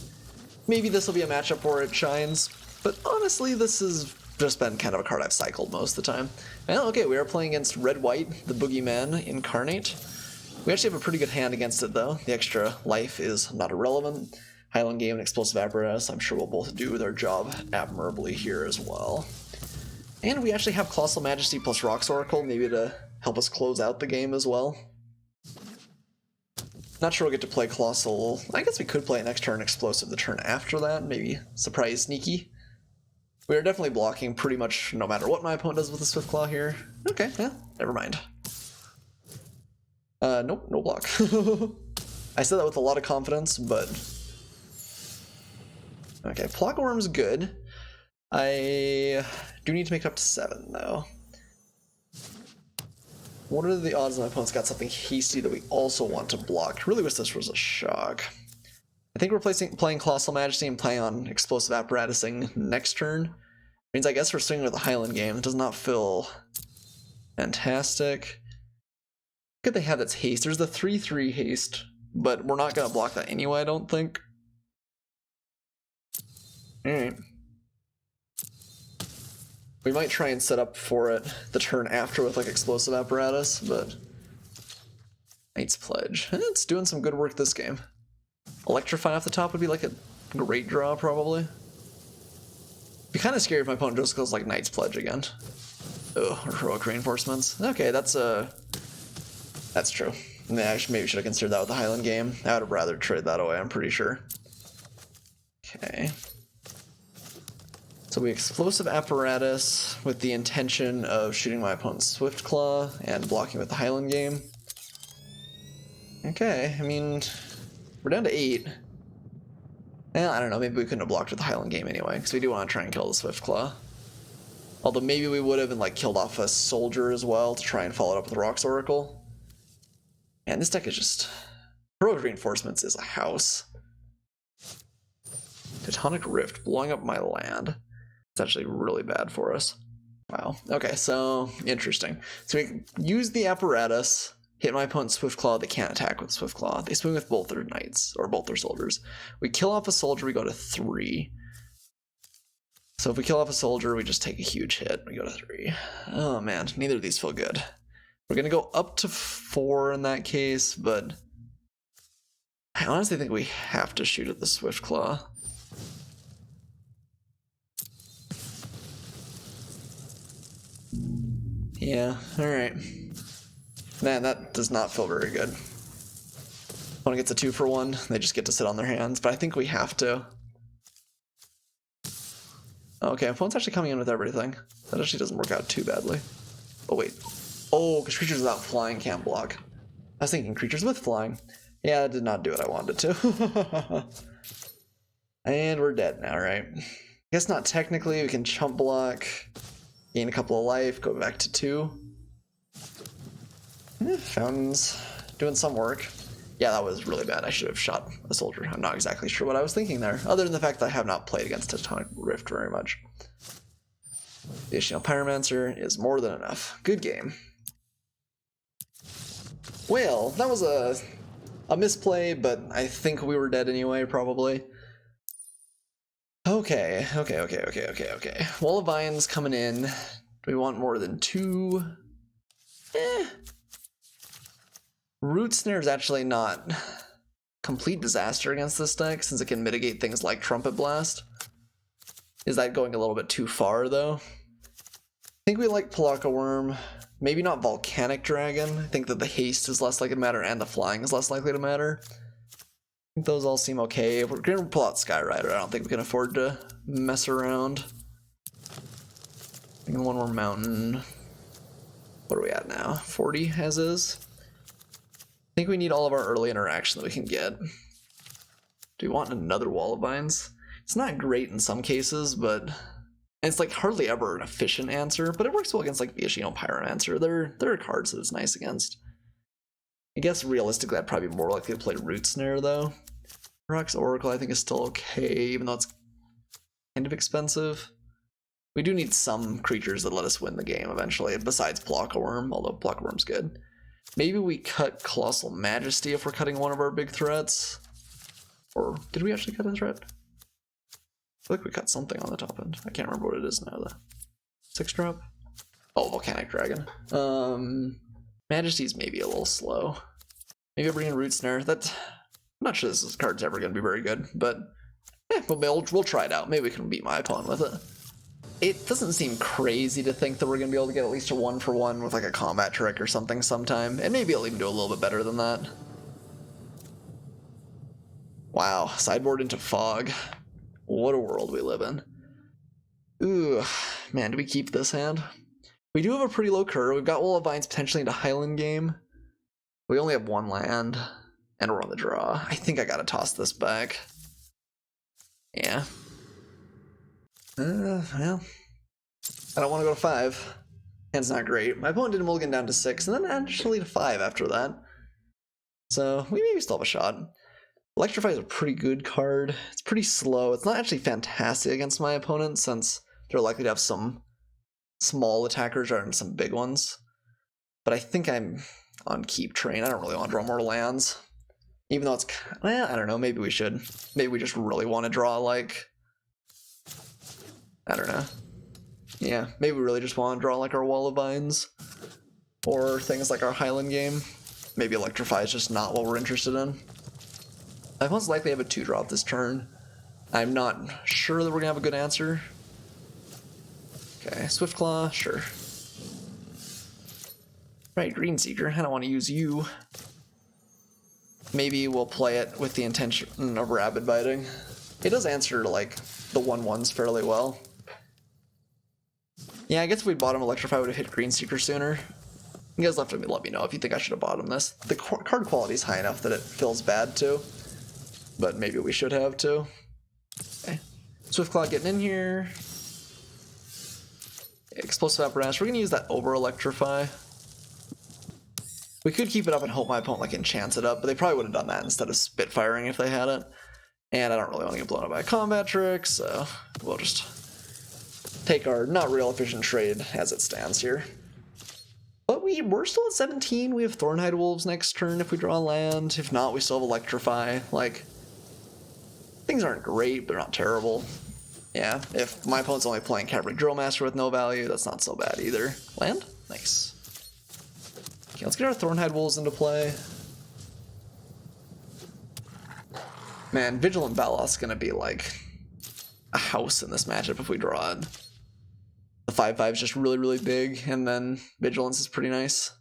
maybe this will be a matchup where it shines, but honestly this has just been kind of a card I've cycled most of the time. Well, okay, we are playing against Red-White, the Boogeyman Incarnate. We actually have a pretty good hand against it though. The extra life is not irrelevant. Highland Game and Explosive Apparatus, I'm sure we'll both do their job admirably here as well. And we actually have Colossal Majesty plus Rocks Oracle, maybe to help us close out the game as well. Not sure we'll get to play Colossal. I guess we could play next turn Explosive the turn after that, maybe Surprise Sneaky. We are definitely blocking pretty much no matter what my opponent does with the Swiftclaw here. Okay, yeah, never mind. Nope, no block. I said that with a lot of confidence, but... Okay, Plockaworm's good. I do need to make it up to 7, though. What are the odds my opponent's got something hasty that we also want to block? Really wish this was a shock. I think we're playing Colossal Majesty and playing on Explosive Apparatusing next turn. Means I guess we're swinging with the Highland game. It does not feel fantastic. Could they have that's haste? There's the 3/3 haste, but we're not going to block that anyway, I don't think. Alright. We might try and set up for it the turn after with like Explosive Apparatus, but... Knight's Pledge. It's doing some good work this game. Electrify off the top would be like a great draw, probably. Be kind of scary if my opponent just goes like Knight's Pledge again. Oh, Heroic Reinforcements. Okay, that's true. Yeah, I maybe should have considered that with the Highland game. I would have rather trade that away, I'm pretty sure. Okay. So we Explosive Apparatus with the intention of shooting my opponent's Swiftclaw and blocking with the Highland game. Okay, I mean, we're down to 8. Well, I don't know, maybe we couldn't have blocked with the Highland game anyway, because we do want to try and kill the Swiftclaw. Although maybe we would have and like killed off a soldier as well to try and follow it up with the Rocks Oracle. And this deck is just... Heroic Reinforcements is a house. Tectonic Rift, blowing up my land. It's actually really bad for us. Wow. Okay, so interesting. So we use the apparatus, hit my opponent's Swiftclaw, they can't attack with Swiftclaw. They swing with both their knights, or both their soldiers. We kill off a soldier, we go to 3. So if we kill off a soldier, we just take a huge hit, we go to 3. Oh man, neither of these feel good. We're gonna go up to 4 in that case, but I honestly think we have to shoot at the Swiftclaw. Yeah, alright. Man, that does not feel very good. Opponent gets a 2-for-1, they just get to sit on their hands, but I think we have to. Okay, opponent's actually coming in with everything. That actually doesn't work out too badly. Oh wait. Oh, because creatures without flying can't block. I was thinking creatures with flying. Yeah, that did not do what I wanted to. And we're dead now, right? I guess not technically, we can chump block, gain a couple of life, go back to 2. Fountains doing some work. Yeah, that was really bad. I should have shot a soldier. I'm not exactly sure what I was thinking there, other than the fact that I have not played against Tectonic Rift very much. The Ishino Pyromancer is more than enough. Good game. Well, that was a misplay, but I think we were dead anyway, probably. Okay. Wall of Vines coming in. Do we want more than 2? Root Snare is actually not complete disaster against this deck, since it can mitigate things like Trumpet Blast. Is that going a little bit too far, though? I think we like Plockaworm. Maybe not Volcanic Dragon. I think that the haste is less likely to matter, and the flying is less likely to matter. I think those all seem okay. We're going to pull out Skyrider. I don't think we can afford to mess around. I think one more mountain. What are we at now? 40 as is? I think we need all of our early interaction that we can get. Do we want another Wall of Vines? It's not great in some cases, but it's like hardly ever an efficient answer, but it works well against like the Ishino Pyromancer. There are cards that it's nice against. I guess realistically I'd probably be more likely to play Root Snare though. Rocks Oracle I think is still okay, even though it's kind of expensive. We do need some creatures that let us win the game eventually, besides Plockaworm, although Plockaworm's good. Maybe we cut Colossal Majesty if we're cutting one of our big threats. Or did we actually cut a threat? I feel like we cut something on the top end. I can't remember what it is now though. 6-drop? Oh, Volcanic Dragon. Majesty's maybe a little slow. Maybe I'll bring in Root Snare. I'm not sure this card's ever going to be very good, but we'll try it out. Maybe we can beat my opponent with it. It doesn't seem crazy to think that we're going to be able to get at least a 1-for-1 with like a combat trick or something sometime, and maybe it'll even do a little bit better than that. Wow, sideboard into fog. What a world we live in. Ooh, man, do we keep this hand? We do have a pretty low curve. We've got Wall of Vines potentially into Highland Game. We only have 1 land, and we're on the draw. I think I gotta toss this back. Yeah. Well, I don't want to go to 5. Hand's not great. My opponent did a mulligan down to 6, and then actually to 5 after that. So we maybe still have a shot. Electrify is a pretty good card. It's pretty slow. It's not actually fantastic against my opponent, since they're likely to have some small attackers rather than some big ones. But I think I'm on keep train. I don't really want to draw more lands. Even though it's, well, I don't know, maybe we should. Maybe we just really want to draw, like, I don't know. Yeah, maybe we really just want to draw like our Wall of Vines, or things like our Highland Game. Maybe Electrify is just not what we're interested in. I most likely have a 2-drop this turn. I'm not sure that we're gonna have a good answer. Okay, Swiftclaw, sure. Right, Green Seeker, I don't want to use you. Maybe we'll play it with the intention of Rabid Biting. It does answer to like the 1/1s fairly well. Yeah, I guess if we'd bottom Electrify, I would have hit Green Seeker sooner. You guys let me know if you think I should have bottomed this. The card quality is high enough that it feels bad too, but maybe we should have too. Okay. Swiftclaw getting in here. Explosive Apparatus. We're gonna use that over Electrify. We could keep it up and hope my opponent like enchants it up, but they probably would have done that instead of Spitfiring if they had it. And I don't really want to get blown up by a combat trick, so we'll just take our not real efficient trade as it stands here. But we're still at 17. We have Thornhide Wolves next turn if we draw land. If not, we still have Electrify. Like, things aren't great, but they're not terrible. Yeah, if my opponent's only playing Cavalry Drillmaster with no value, that's not so bad either. Land? Nice. Okay, let's get our Thornhide Wolves into play. Man, Vigilant Valos's gonna be like a house in this matchup if we draw it. The 5/5 is just really, really big, and then Vigilance is pretty nice.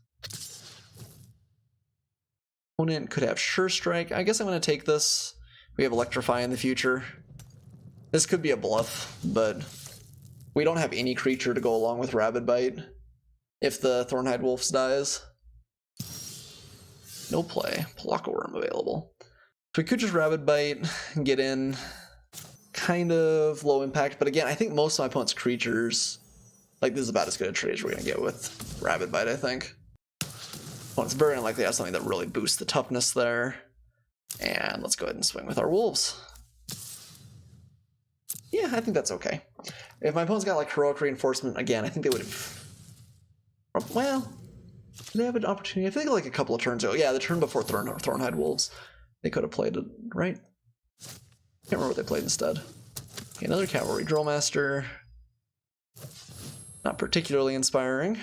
Opponent could have Sure Strike. I guess I'm gonna take this. We have Electrify in the future. This could be a bluff, but we don't have any creature to go along with Rabid Bite if the Thornhide Wolves dies. No play. Palaka Worm available. So we could just Rabid Bite and get in. Kind of low impact, but again, I think most of my opponent's creatures, like, this is about as good a trade as we're going to get with Rabid Bite, I think. Well, it's very unlikely to have something that really boosts the toughness there. And let's go ahead and swing with our Wolves. Yeah, I think that's okay. If my opponent's got like Heroic Reinforcement, again, I think they would have... Well, they have an opportunity. I think like a couple of turns ago. Yeah, the turn before Thornhide Wolves. They could have played it, right? Can't remember what they played instead. Okay, another Cavalry Drillmaster. Not particularly inspiring.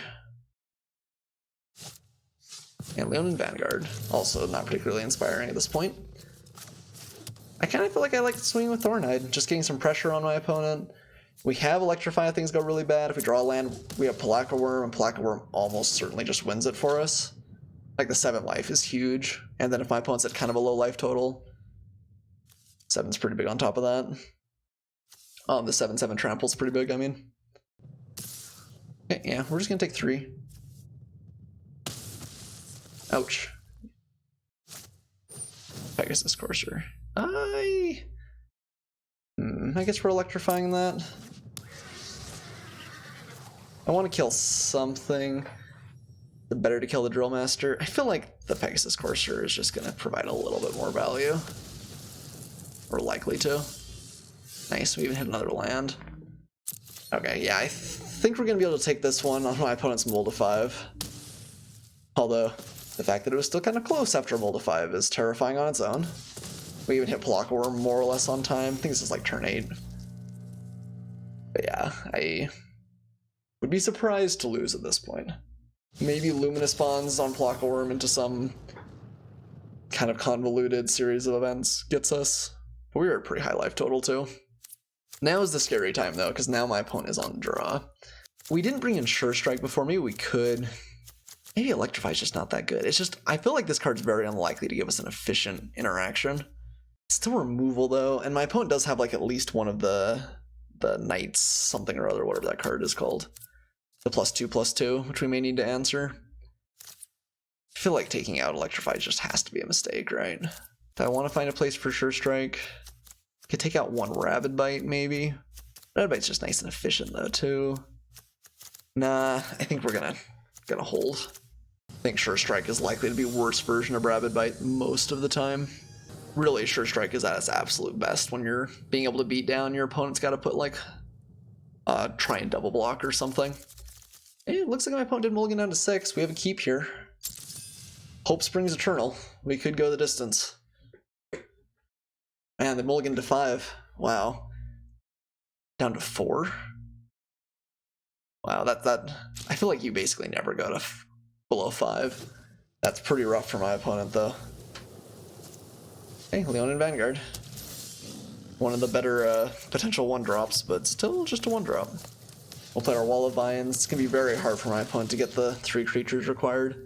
And Leonin Vanguard. Also not particularly inspiring at this point. I kind of feel like I like swinging with Thornhide, just getting some pressure on my opponent. We have Electrify if things go really bad. If we draw a land, we have Palaka Worm, and Palaka Worm almost certainly just wins it for us. Like, the 7 life is huge, and then if my opponent's at kind of a low life total, 7's pretty big on top of that. The 7/7 trample's pretty big, I mean. Okay, yeah, we're just gonna take 3. Ouch. Pegasus Courser. I guess we're electrifying that. I want to kill something. The better to kill the Drill Master. I feel like the Pegasus Courser is just going to provide a little bit more value. Or likely to. Nice, we even hit another land. Okay, yeah, I think we're going to be able to take this one on my opponent's Mold to 5. Although, the fact that it was still kind of close after Mold to 5 is terrifying on its own. We even hit Palaka Worm more or less on time. I think this is like turn 8. But yeah, I would be surprised to lose at this point. Maybe Luminous Bonds on Palaka Worm into some kind of convoluted series of events gets us. But we were at pretty high life total too. Now is the scary time, though, because now my opponent is on draw. We didn't bring in Sure Strike before. Maybe we could. Maybe Electrify is just not that good. It's just, I feel like this card's very unlikely to give us an efficient interaction. Still removal, though, and my opponent does have, like, at least one of the Knights something or other, whatever that card is called. The +2/+2, which we may need to answer. I feel like taking out Electrify just has to be a mistake, right? If I want to find a place for Sure Strike, I could take out one Rabid Bite, maybe. Rabid Bite's just nice and efficient, though, too. Nah, I think we're gonna hold. I think Sure Strike is likely to be worse version of Rabid Bite most of the time. Really, Sure Strike is at its absolute best when you're being able to beat down your opponent's got to put, like, try and double block or something. Hey, it looks like my opponent did mulligan down to 6. We have a keep here. Hope springs eternal. We could go the distance. Man, they mulligan to 5. Wow. Down to 4? Wow, that I feel like you basically never go to below 5. That's pretty rough for my opponent, though. Hey, Leonin Vanguard. One of the better potential 1-drops, but still just a 1-drop. We'll play our Wall of Vines. It's going to be very hard for my opponent to get the 3 creatures required.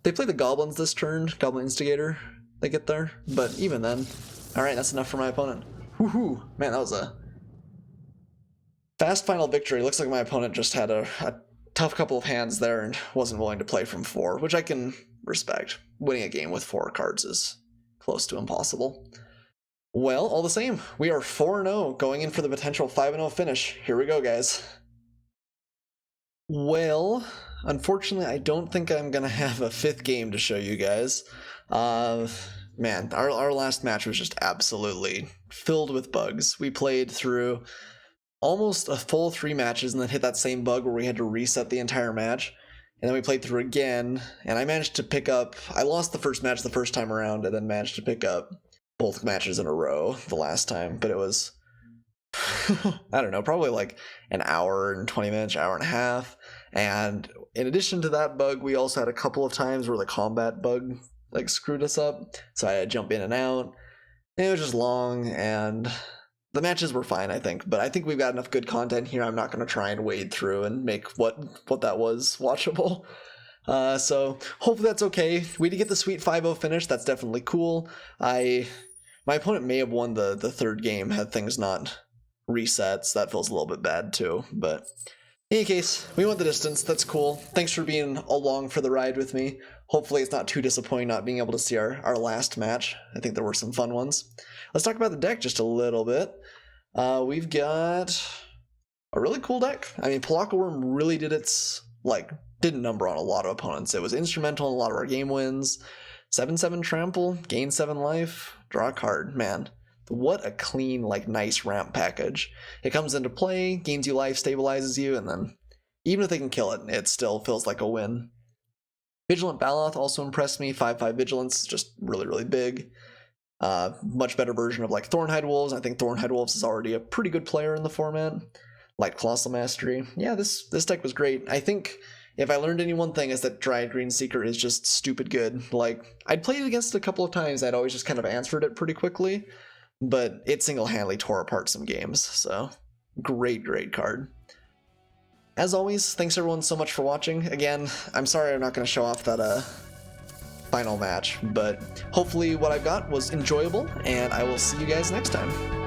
They play the Goblins this turn, Goblin Instigator, they get there, but even then. Alright, that's enough for my opponent. Woohoo! Man, that was a fast final victory. Looks like my opponent just had a tough couple of hands there and wasn't willing to play from 4, which I can respect. Winning a game with 4 cards is close to impossible. Well, all the same, we are 4-0 going in for the potential 5-0 finish. Here we go, guys. Well, unfortunately, I don't think I'm going to have a 5th game to show you guys. Man, our last match was just absolutely filled with bugs. We played through almost a full 3 matches and then hit that same bug where we had to reset the entire match. And then we played through again, and I managed to pick up... I lost the first match the first time around and then managed to pick up both matches in a row the last time, but it was... I don't know, probably like an hour and 20 minutes, hour and a half. And in addition to that bug, we also had a couple of times where the combat bug like screwed us up. So I had to jump in and out. And it was just long, and the matches were fine, I think. But I think we've got enough good content here. I'm not going to try and wade through and make what that was watchable. So hopefully that's okay. We did get the sweet 5-0 finish. That's definitely cool. My opponent may have won the 3rd game had things not resets. That feels a little bit bad too, but in any case, we went the distance. That's cool. Thanks for being along for the ride with me. Hopefully it's not too disappointing not being able to see our last match. I think there were some fun ones. Let's talk about the deck just a little bit. We've got a really cool deck. I mean, Polaka Worm really did a number on a lot of opponents. It was instrumental in a lot of our game wins. 7/7 trample, gain 7 life, draw a card. Man, what a clean, nice ramp package. It comes into play, gains you life, stabilizes you, and then even if they can kill it, it still feels like a win. Vigilant Baloth also impressed me. 5/5 Vigilance, just really, really big. Much better version of Thornhide Wolves. I think Thornhide Wolves is already a pretty good player in the format. Like Colossal Mastery. Yeah, this deck was great. I think if I learned any one thing is that Dryad Green Seeker is just stupid good. I'd played it against it a couple of times. I'd always just kind of answered it pretty quickly. But it single-handedly tore apart some games, so great card. As always, thanks everyone so much for watching. Again, I'm sorry I'm not going to show off that final match, but hopefully what I've got was enjoyable, and I will see you guys next time.